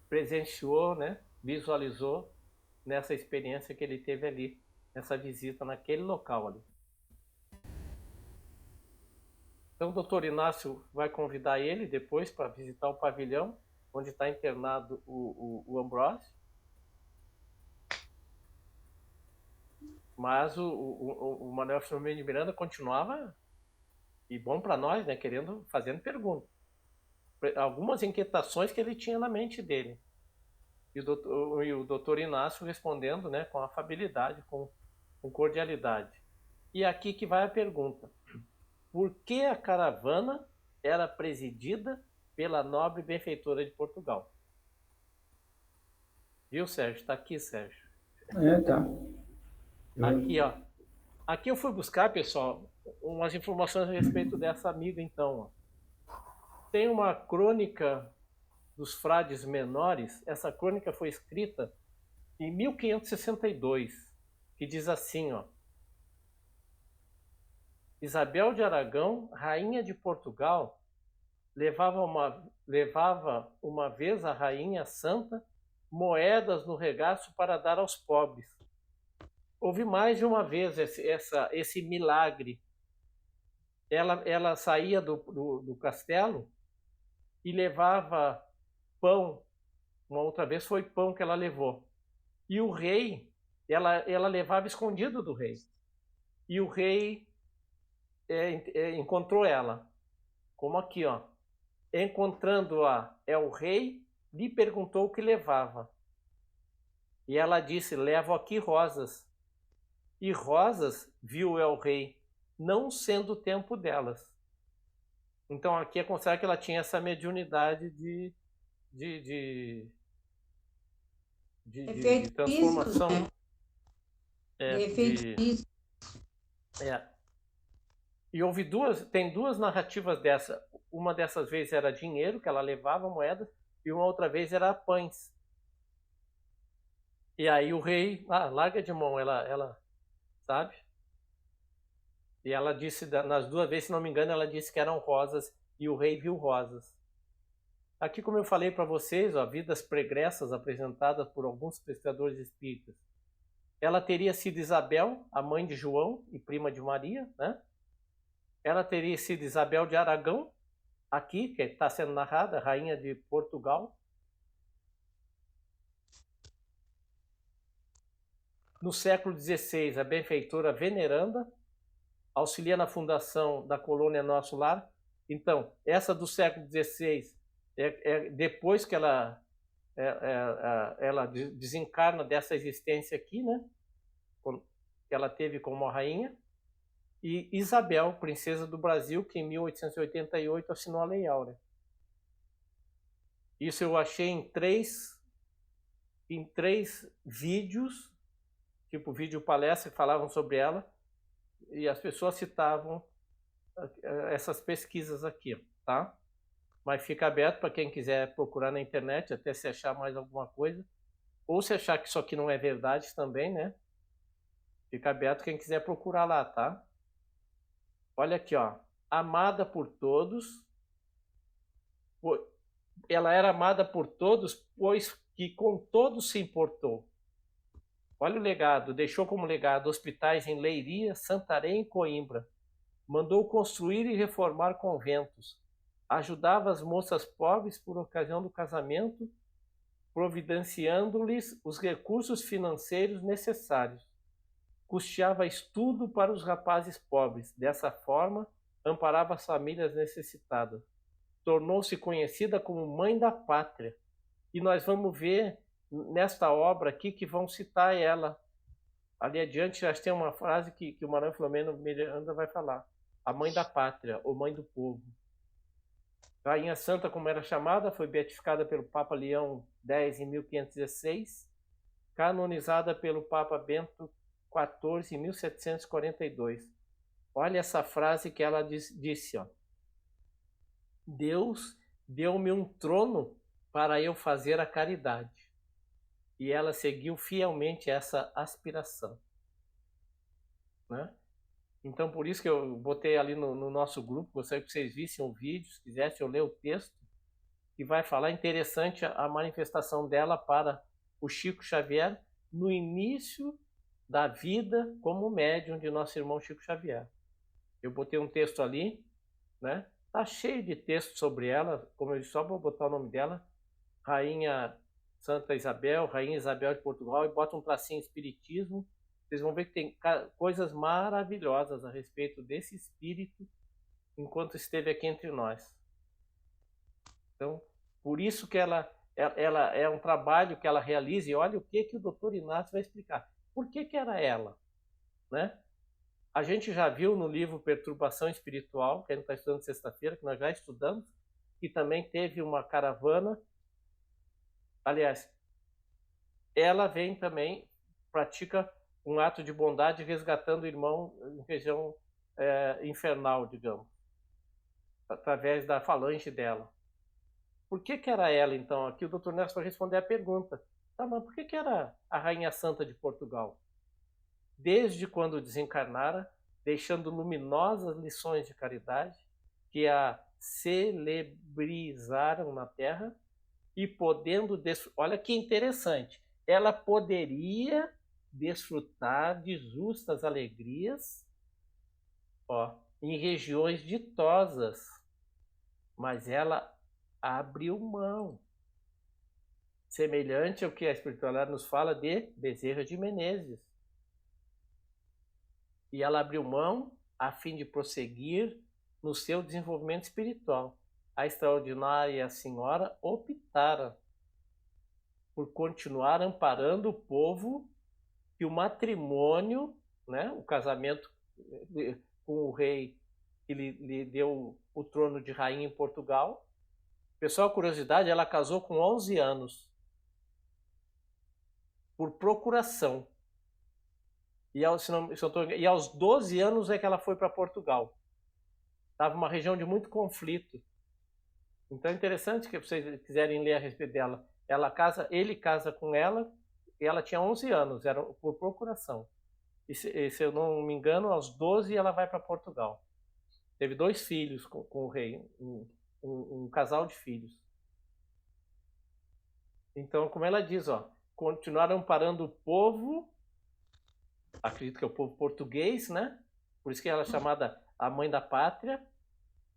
presenciou, né? Visualizou nessa experiência que ele teve ali, nessa visita naquele local ali. Então o doutor Inácio vai convidar ele depois para visitar o pavilhão onde está internado o Ambrósio. Mas o Manuel Filomeno de Miranda continuava, e bom para nós, né, fazendo perguntas. Algumas inquietações que ele tinha na mente dele. E o doutor Inácio respondendo, né, com afabilidade, com cordialidade. E aqui que vai a pergunta. Por que a caravana era presidida pela nobre benfeitora de Portugal? Viu, Sérgio? Está aqui, Sérgio. Tá. Aqui, ó. Aqui eu fui buscar, pessoal, umas informações a respeito dessa amiga, então. Ó. Tem uma crônica dos frades menores. Essa crônica foi escrita em 1562, que diz assim, ó. Isabel de Aragão, rainha de Portugal, levava uma vez a rainha santa moedas no regaço para dar aos pobres. Houve mais de uma vez esse milagre. Ela saía do castelo e levava pão. Uma outra vez foi pão que ela levou. E o rei, ela levava escondido do rei. E o rei encontrou ela. Como aqui, ó. Encontrando-a, o rei lhe perguntou o que levava. E ela disse, levo aqui rosas. E rosas, viu o rei, não sendo o tempo delas. Então aqui é considerado que ela tinha essa mediunidade de transformação. E houve tem duas narrativas dessa. Uma dessas vezes era dinheiro, que ela levava moedas, e uma outra vez era pães. E aí o rei, larga de mão, ela sabe? E ela disse, nas duas vezes, se não me engano, ela disse que eram rosas, e o rei viu rosas. Aqui, como eu falei para vocês, ó, vidas pregressas apresentadas por alguns pesquisadores espíritas. Ela teria sido Isabel, a mãe de João e prima de Maria, né? Ela teria sido Isabel de Aragão, aqui, que está sendo narrada, rainha de Portugal. No século XVI, a benfeitora veneranda, auxilia na fundação da colônia Nosso Lar. Então, essa do século XVI depois que ela desencarna dessa existência aqui, né? Que ela teve como rainha. E Isabel, princesa do Brasil, que em 1888 assinou a Lei Áurea. Isso eu achei em três vídeos, tipo vídeo palestra, que falavam sobre ela, e as pessoas citavam essas pesquisas aqui, tá? Mas fica aberto para quem quiser procurar na internet, até se achar mais alguma coisa, ou se achar que isso aqui não é verdade também, né? Fica aberto quem quiser procurar lá, tá? Olha aqui, ó. Amada por todos. Ela era amada por todos, pois que com todos se importou. Olha o legado. Deixou como legado hospitais em Leiria, Santarém e Coimbra. Mandou construir e reformar conventos. Ajudava as moças pobres por ocasião do casamento, providenciando-lhes os recursos financeiros necessários. Custeava estudo para os rapazes pobres. Dessa forma, amparava as famílias necessitadas. Tornou-se conhecida como mãe da pátria. E nós vamos ver nesta obra aqui que vão citar ela. Ali adiante, já tem uma frase que o Manuel Filomeno Miranda vai falar. A mãe da pátria, ou mãe do povo. Rainha Santa, como era chamada, foi beatificada pelo Papa Leão X em 1516, canonizada pelo Papa Bento XIV em 1742. Olha essa frase que ela disse, ó. Deus deu-me um trono para eu fazer a caridade. E ela seguiu fielmente essa aspiração, né? Então, por isso que eu botei ali no nosso grupo, gostaria que vocês vissem o vídeo, se quisessem eu ler o texto, que vai falar interessante a manifestação dela para o Chico Xavier no início da vida como médium de nosso irmão Chico Xavier. Eu botei um texto ali, né? Tá cheio de texto sobre ela, como eu disse, só vou botar o nome dela, Rainha Santa Isabel, Rainha Isabel de Portugal, e bota um tracinho Espiritismo, vocês vão ver que tem coisas maravilhosas a respeito desse espírito enquanto esteve aqui entre nós. Então, por isso que ela é um trabalho que ela realiza, e olha o que o Dr. Inácio vai explicar. Por que era ela? Né? A gente já viu no livro Perturbação Espiritual, que a gente está estudando sexta-feira, que nós já estudamos, que também teve uma caravana. Aliás, ela vem também, pratica um ato de bondade resgatando o irmão em região infernal, digamos, através da falange dela. Por que era ela, então? Aqui o Dr. Nelson vai responder a pergunta. Tá, mas por que era a Rainha Santa de Portugal? Desde quando desencarnara, deixando luminosas lições de caridade que a celebrizaram na Terra e podendo... Olha que interessante. Ela poderia desfrutar de justas alegrias em regiões ditosas, mas ela abriu mão. Semelhante ao que a espiritualidade nos fala de Bezerra de Menezes. E ela abriu mão a fim de prosseguir no seu desenvolvimento espiritual. A extraordinária senhora optara por continuar amparando o povo que o matrimônio, né, o casamento com o rei que lhe deu o trono de rainha em Portugal. Pessoal, curiosidade, ela casou com 11 anos. Por procuração. E aos 12 anos é que ela foi para Portugal. Estava uma região de muito conflito. Então é interessante que vocês quiserem ler a respeito dela. Ele casa com ela e ela tinha 11 anos, era por procuração. E se eu não me engano, aos 12 ela vai para Portugal. Teve 2 filhos com o rei, um casal de filhos. Então, como ela diz, continuaram amparando o povo, acredito que é o povo português, né? Por isso que ela é chamada a mãe da pátria,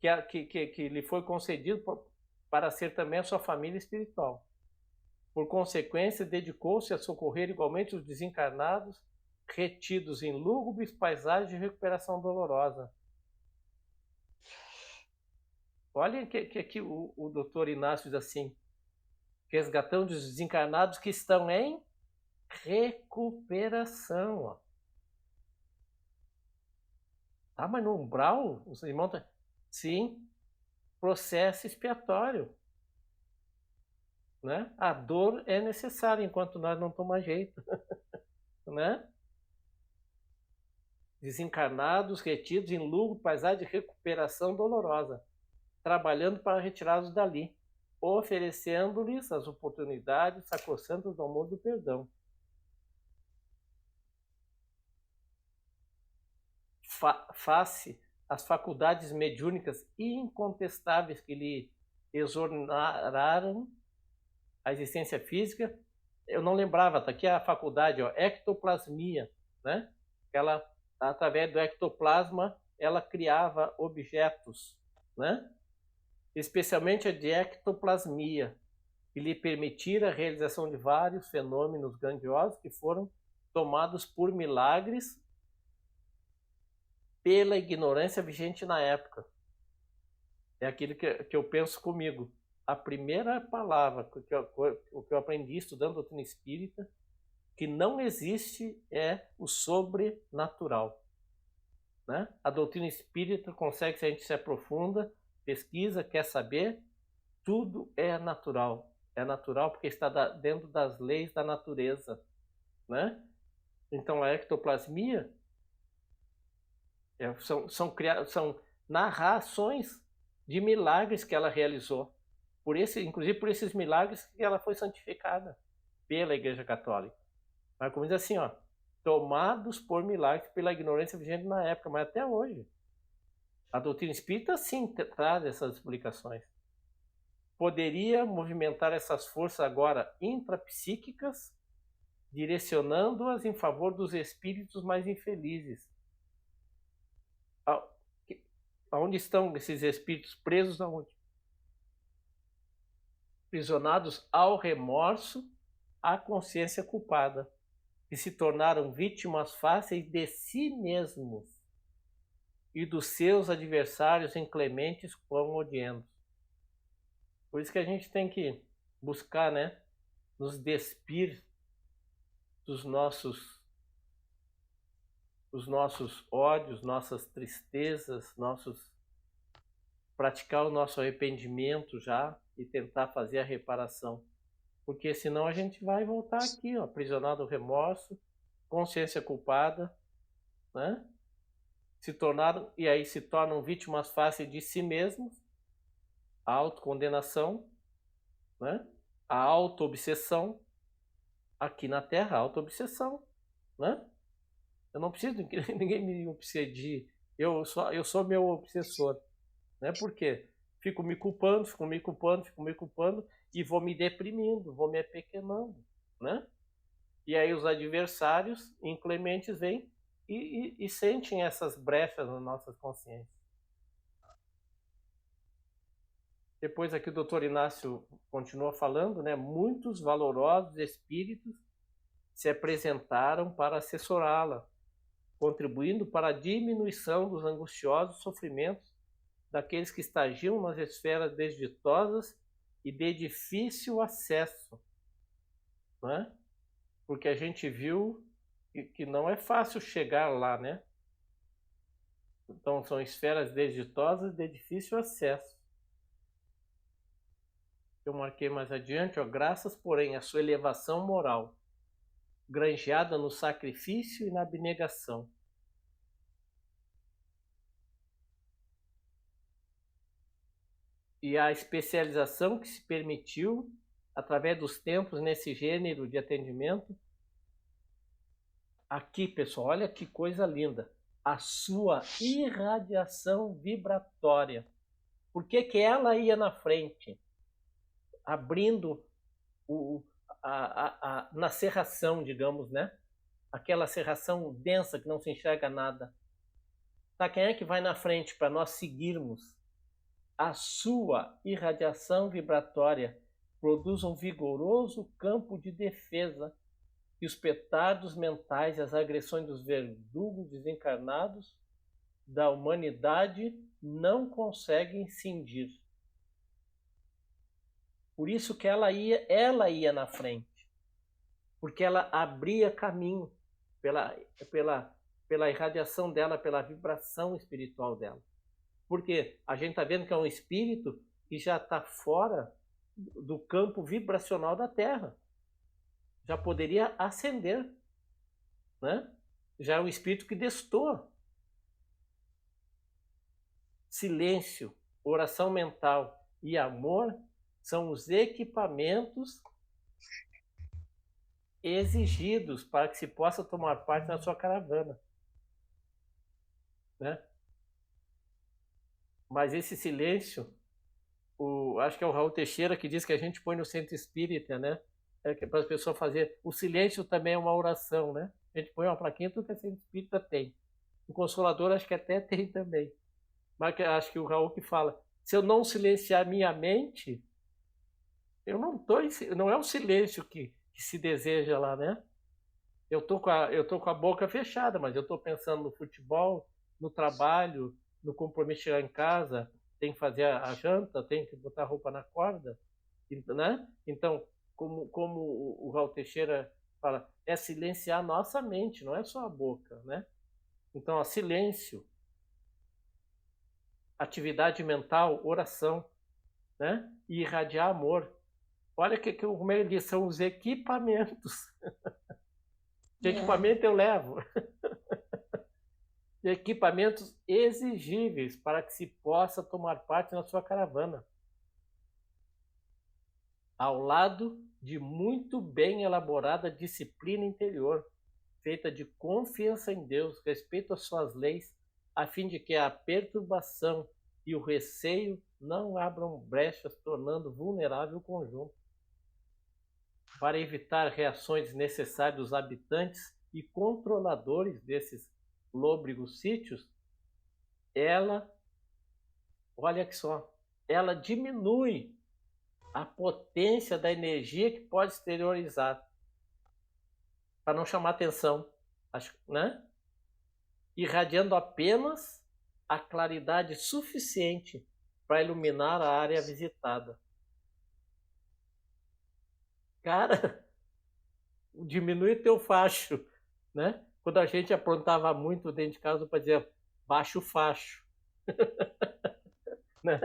que lhe foi concedido para ser também a sua família espiritual. Por consequência, dedicou-se a socorrer igualmente os desencarnados, retidos em lúgubres paisagens de recuperação dolorosa. Olha que aqui o doutor Inácio diz assim, resgatando os desencarnados que estão em recuperação. Ah, mas no umbral, os irmãos... Sim, processo expiatório. Né? A dor é necessária enquanto nós não tomamos jeito. Né? Desencarnados, retidos em lúgubre paisagem de recuperação dolorosa, trabalhando para retirá-los dali, oferecendo-lhes as oportunidades sacrossantas do amor do perdão. Face às faculdades mediúnicas incontestáveis que lhe exoneraram a existência física, eu não lembrava, está aqui a faculdade, ectoplasmia, né? Ela, através do ectoplasma, ela criava objetos, né? Especialmente a de ectoplasmia, que lhe permitira a realização de vários fenômenos grandiosos que foram tomados por milagres pela ignorância vigente na época. É aquilo que eu penso comigo. A primeira palavra que eu aprendi estudando doutrina espírita, que não existe, é o sobrenatural. Né? A doutrina espírita consegue, se a gente se aprofunda, pesquisa, quer saber, tudo é natural. É natural porque está dentro das leis da natureza. Né? Então a ectoplasmia são narrações de milagres que ela realizou. Inclusive por esses milagres que ela foi santificada pela Igreja Católica. Mas como diz assim, tomados por milagres pela ignorância vigente na época, mas até hoje. A doutrina espírita sim traz essas explicações. Poderia movimentar essas forças agora intrapsíquicas, direcionando-as em favor dos espíritos mais infelizes. Aonde estão esses espíritos presos? Aonde? Aprisionados ao remorso, à consciência culpada. que se tornaram vítimas fáceis de si mesmos e dos seus adversários inclementes como odientos. Por isso que a gente tem que buscar, né, nos despir dos nossos ódios, nossas tristezas, praticar o nosso arrependimento já e tentar fazer a reparação. Porque senão a gente vai voltar aqui, ó, aprisionado do remorso, consciência culpada, né? E aí se tornam vítimas fáceis de si mesmos, a autocondenação, né? A auto-obsessão, aqui na Terra, a auto-obsessão, né? Eu não preciso que ninguém me obsedie, eu sou meu obsessor, né? Por quê? Fico me culpando e vou me deprimindo, vou me apequenando, né? E aí os adversários inclementes vêm e sentem essas brechas nas nossas consciências. Depois aqui o doutor Inácio continua falando, né? Muitos valorosos espíritos se apresentaram para assessorá-la, contribuindo para a diminuição dos angustiosos sofrimentos daqueles que estagiam nas esferas desditosas e de difícil acesso, né? Porque a gente viu que não é fácil chegar lá, né? Então são esferas desditosas de difícil acesso. Eu marquei mais adiante, ó, graças, porém, à sua elevação moral, granjeada no sacrifício e na abnegação, e a especialização que se permitiu através dos tempos nesse gênero de atendimento. Aqui, pessoal, olha que coisa linda. A sua irradiação vibratória. Por que que ela ia na frente? Abrindo na serração, digamos, né? Aquela serração densa que não se enxerga nada. Tá, quem é que vai na frente para nós seguirmos? A sua irradiação vibratória produz um vigoroso campo de defesa que os petardos mentais e as agressões dos verdugos desencarnados da humanidade não conseguem cindir. Por isso que ela ia na frente, porque ela abria caminho pela irradiação dela, pela vibração espiritual dela. Porque a gente está vendo que é um espírito que já está fora do campo vibracional da Terra. Já poderia ascender, né? Já é um espírito que destoa. Silêncio, oração mental e amor são os equipamentos exigidos para que se possa tomar parte na sua caravana, né? Mas esse silêncio, acho que é o Raul Teixeira que diz que a gente põe no centro espírita, né? Para as pessoas fazer. O silêncio também é uma oração, né? A gente põe uma plaquinha, tudo que a centro espírita tem. O Consolador acho que até tem também. Mas acho que o Raul que fala, se eu não silenciar minha mente, eu não é o silêncio que se deseja lá, né? Eu tô com a boca fechada, mas eu estou pensando no futebol, no trabalho, no compromisso de chegar em casa, tem que fazer a janta, tem que botar a roupa na corda, né? Então, como o Raul Teixeira fala, é silenciar a nossa mente, não é só a boca, né? Então, ó, silêncio, atividade mental, oração, né? E irradiar amor. Olha como ele diz, são os equipamentos. De equipamento eu levo. De equipamentos exigíveis para que se possa tomar parte na sua caravana. Ao lado de muito bem elaborada disciplina interior, feita de confiança em Deus, respeito às suas leis, a fim de que a perturbação e o receio não abram brechas, tornando vulnerável o conjunto. Para evitar reações desnecessárias dos habitantes e controladores desses lôbregos sítios, olha que só, ela diminui a potência da energia que pode exteriorizar. para não chamar atenção, acho, né? Irradiando apenas a claridade suficiente para iluminar a área visitada. Cara, diminui teu facho, né? Quando a gente aprontava muito dentro de casa, para dizer baixa o facho, né?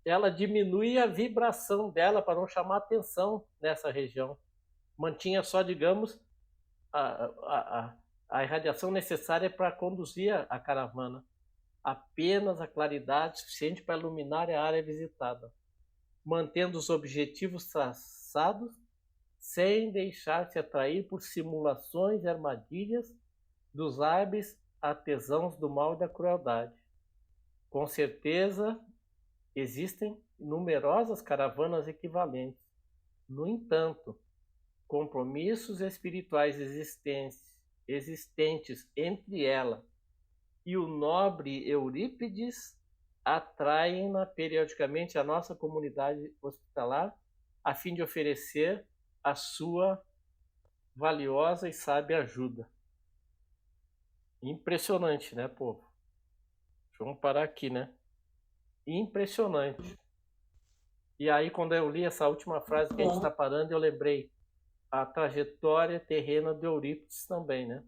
Ela diminui a vibração dela para não chamar atenção nessa região. Mantinha só, digamos, a irradiação necessária para conduzir a caravana. Apenas a claridade suficiente para iluminar a área visitada, mantendo os objetivos traçados sem deixar-se atrair por simulações e armadilhas dos hábeis artesãos do mal e da crueldade. Com certeza, existem numerosas caravanas equivalentes. No entanto, compromissos espirituais existentes entre ela e o nobre Eurípides atraem-na periodicamente à nossa comunidade hospitalar a fim de oferecer a sua valiosa e sábia ajuda. Impressionante, né, povo? Vamos parar aqui, né? Impressionante. E aí, quando eu li essa última frase que a gente está parando, eu lembrei a trajetória terrena de Eurípides também, né?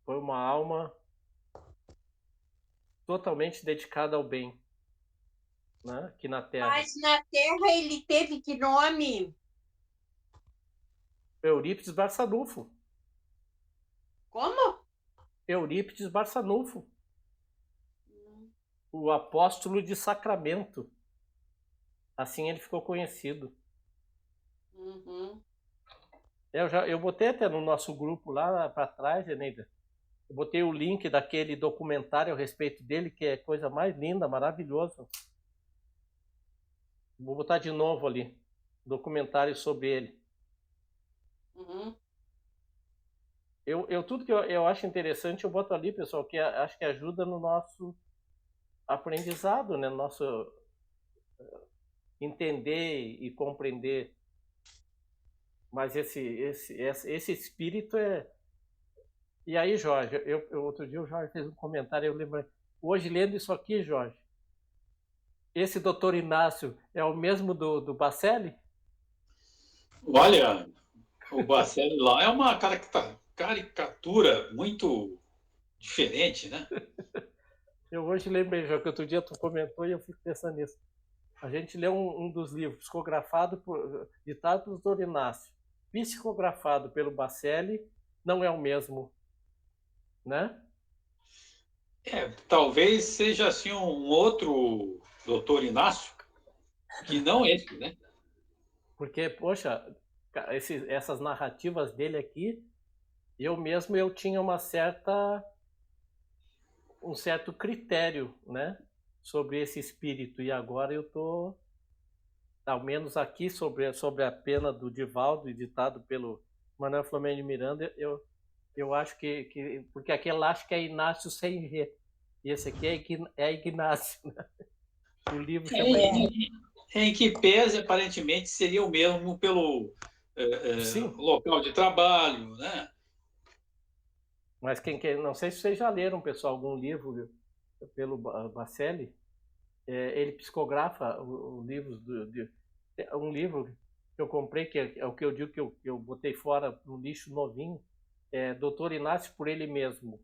Foi uma alma totalmente dedicada ao bem, né? Aqui na Terra. Mas na Terra ele teve que nome? Eurípides Barçanufo. Como? Eurípides Barçanufo. O apóstolo de Sacramento. Assim ele ficou conhecido. Uhum. Eu botei até no nosso grupo lá para trás, Eneida. Eu botei o link daquele documentário a respeito dele, que é coisa mais linda, maravilhoso. Vou botar de novo ali. Documentário sobre ele. Uhum. Tudo que eu acho interessante, eu boto ali, pessoal, que acho que ajuda no nosso aprendizado, né? No nosso entender e compreender. Mas esse espírito é... E aí, Jorge, outro dia o Jorge fez um comentário, eu lembro, hoje lendo isso aqui, Jorge, esse doutor Inácio é o mesmo do Bacelli? Olha, o Bacelli lá é uma caricatura muito diferente, né? Eu hoje lembrei, Jorge, que outro dia tu comentou e eu fico pensando nisso. A gente leu um dos livros, ditado pelo doutor Inácio, psicografado pelo Bacelli, não é o mesmo, né? Talvez seja assim um outro doutor Inácio, que não esse, né? Porque, poxa, essas narrativas dele aqui, eu tinha um certo critério, né, sobre esse espírito, e agora eu tô, ao menos aqui, sobre a pena do Divaldo, ditado pelo Manuel Flamengo de Miranda, eu acho que porque aquele lá acho que é Inácio sem G, e esse aqui é Ignácio, né? O livro chama Em que pese, aparentemente, seria o mesmo pelo Sim, local de trabalho, né? mas não sei se vocês já leram, pessoal, algum livro pelo Bacelli. Ele psicografa os livros um livro que eu comprei, que é o que eu digo que eu botei fora no lixo novinho, Doutor Inácio por ele mesmo.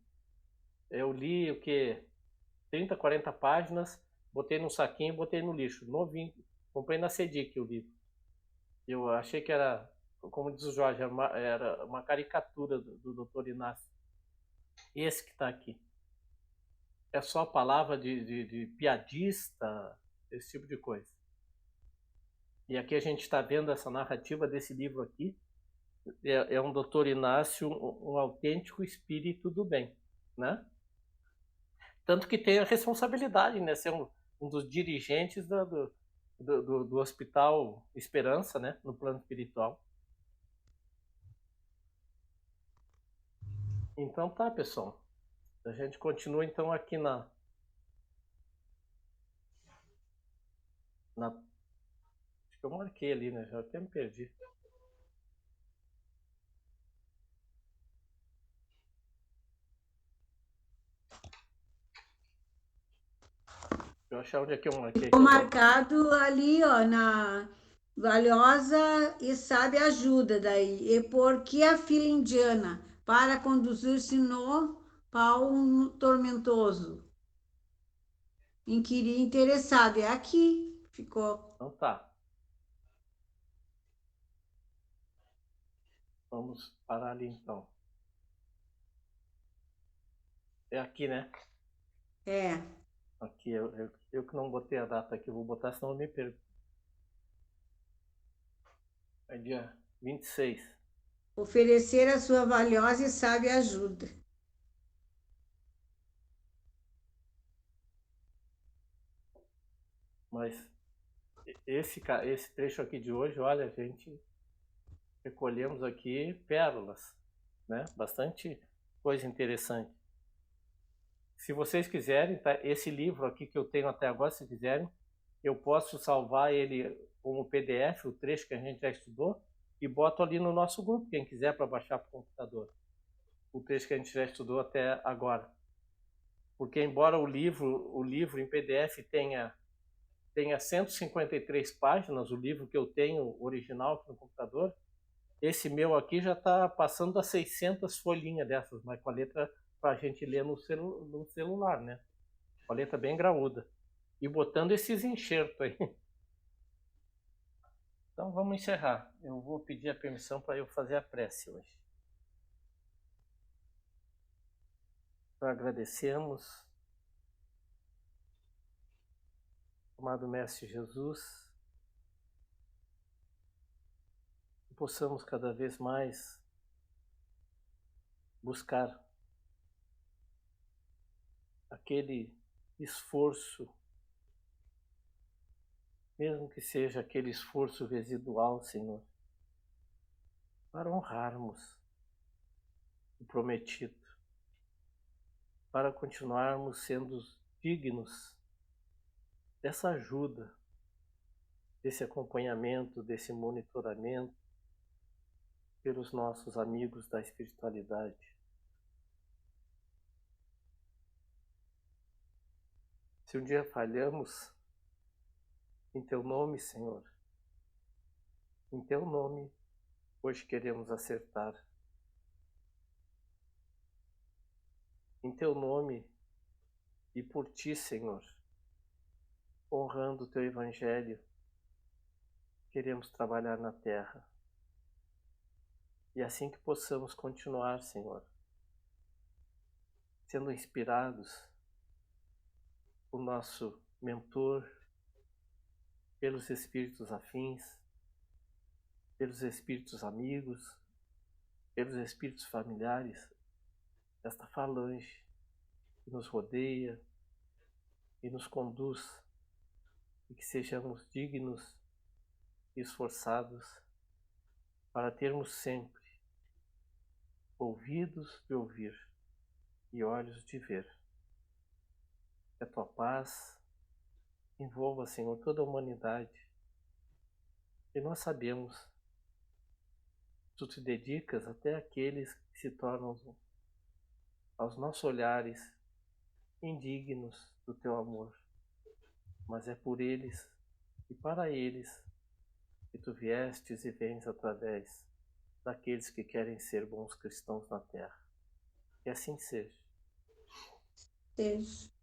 Eu li o que 30, 40 páginas, botei num saquinho e botei no lixo, novinho. Comprei na Sedic o livro. Eu achei que era, como diz o Jorge, era uma caricatura do Doutor Inácio. Esse que está aqui. É só palavra de piadista, esse tipo de coisa. E aqui a gente está vendo essa narrativa desse livro aqui. É um doutor Inácio, um autêntico espírito do bem, né? Tanto que tem a responsabilidade, né? Ser um dos dirigentes do Hospital Esperança, né? No plano espiritual. Então tá, pessoal. A gente continua então aqui na acho que eu marquei ali, né? Já até me perdi. eu achar onde é que eu marquei. Ficou marcado ali, ó, na valiosa e sábia ajuda daí. E por que a fila indiana para conduzir-se no pau tormentoso? Inquirir interessado. É aqui, ficou. Então tá. Vamos parar ali então. É aqui, né? É. Aqui, eu que não botei a data aqui, vou botar, senão eu me perco. É dia 26. Oferecer a sua valiosa e sábia ajuda. Mas esse trecho aqui de hoje, olha, a gente recolhemos aqui pérolas, né? Bastante coisa interessante. Se vocês quiserem, tá? Esse livro aqui que eu tenho até agora, se quiserem, eu posso salvar ele como PDF, o trecho que a gente já estudou, e boto ali no nosso grupo, quem quiser, para baixar para o computador. O trecho que a gente já estudou até agora. Porque embora o livro em PDF tenha 153 páginas, o livro que eu tenho original aqui no computador, esse meu aqui já está passando das 600 folhinhas dessas, mas com a letra para a gente ler no celular, né? Com a letra bem graúda. E botando esses enxertos aí. Então vamos encerrar. Eu vou pedir a permissão para eu fazer a prece hoje. Então, agradecemos, amado Mestre Jesus, que possamos cada vez mais buscar aquele esforço, mesmo que seja aquele esforço residual, Senhor, para honrarmos o prometido, para continuarmos sendo dignos dessa ajuda, desse acompanhamento, desse monitoramento pelos nossos amigos da espiritualidade. Se um dia falhamos, em Teu nome, Senhor, em Teu nome, hoje queremos acertar. Em Teu nome e por Ti, Senhor, honrando o Teu Evangelho, queremos trabalhar na terra. E assim que possamos continuar, Senhor, sendo inspirados por nosso mentor, pelos espíritos afins, pelos espíritos amigos, pelos espíritos familiares, esta falange que nos rodeia e nos conduz, e que sejamos dignos e esforçados para termos sempre ouvidos de ouvir e olhos de ver. Que a Tua paz envolva, Senhor, toda a humanidade. E nós sabemos, Tu te dedicas até àqueles que se tornam, aos nossos olhares, indignos do Teu amor. Mas é por eles e para eles que Tu viestes e vens através daqueles que querem ser bons cristãos na terra. Que assim seja. Seja.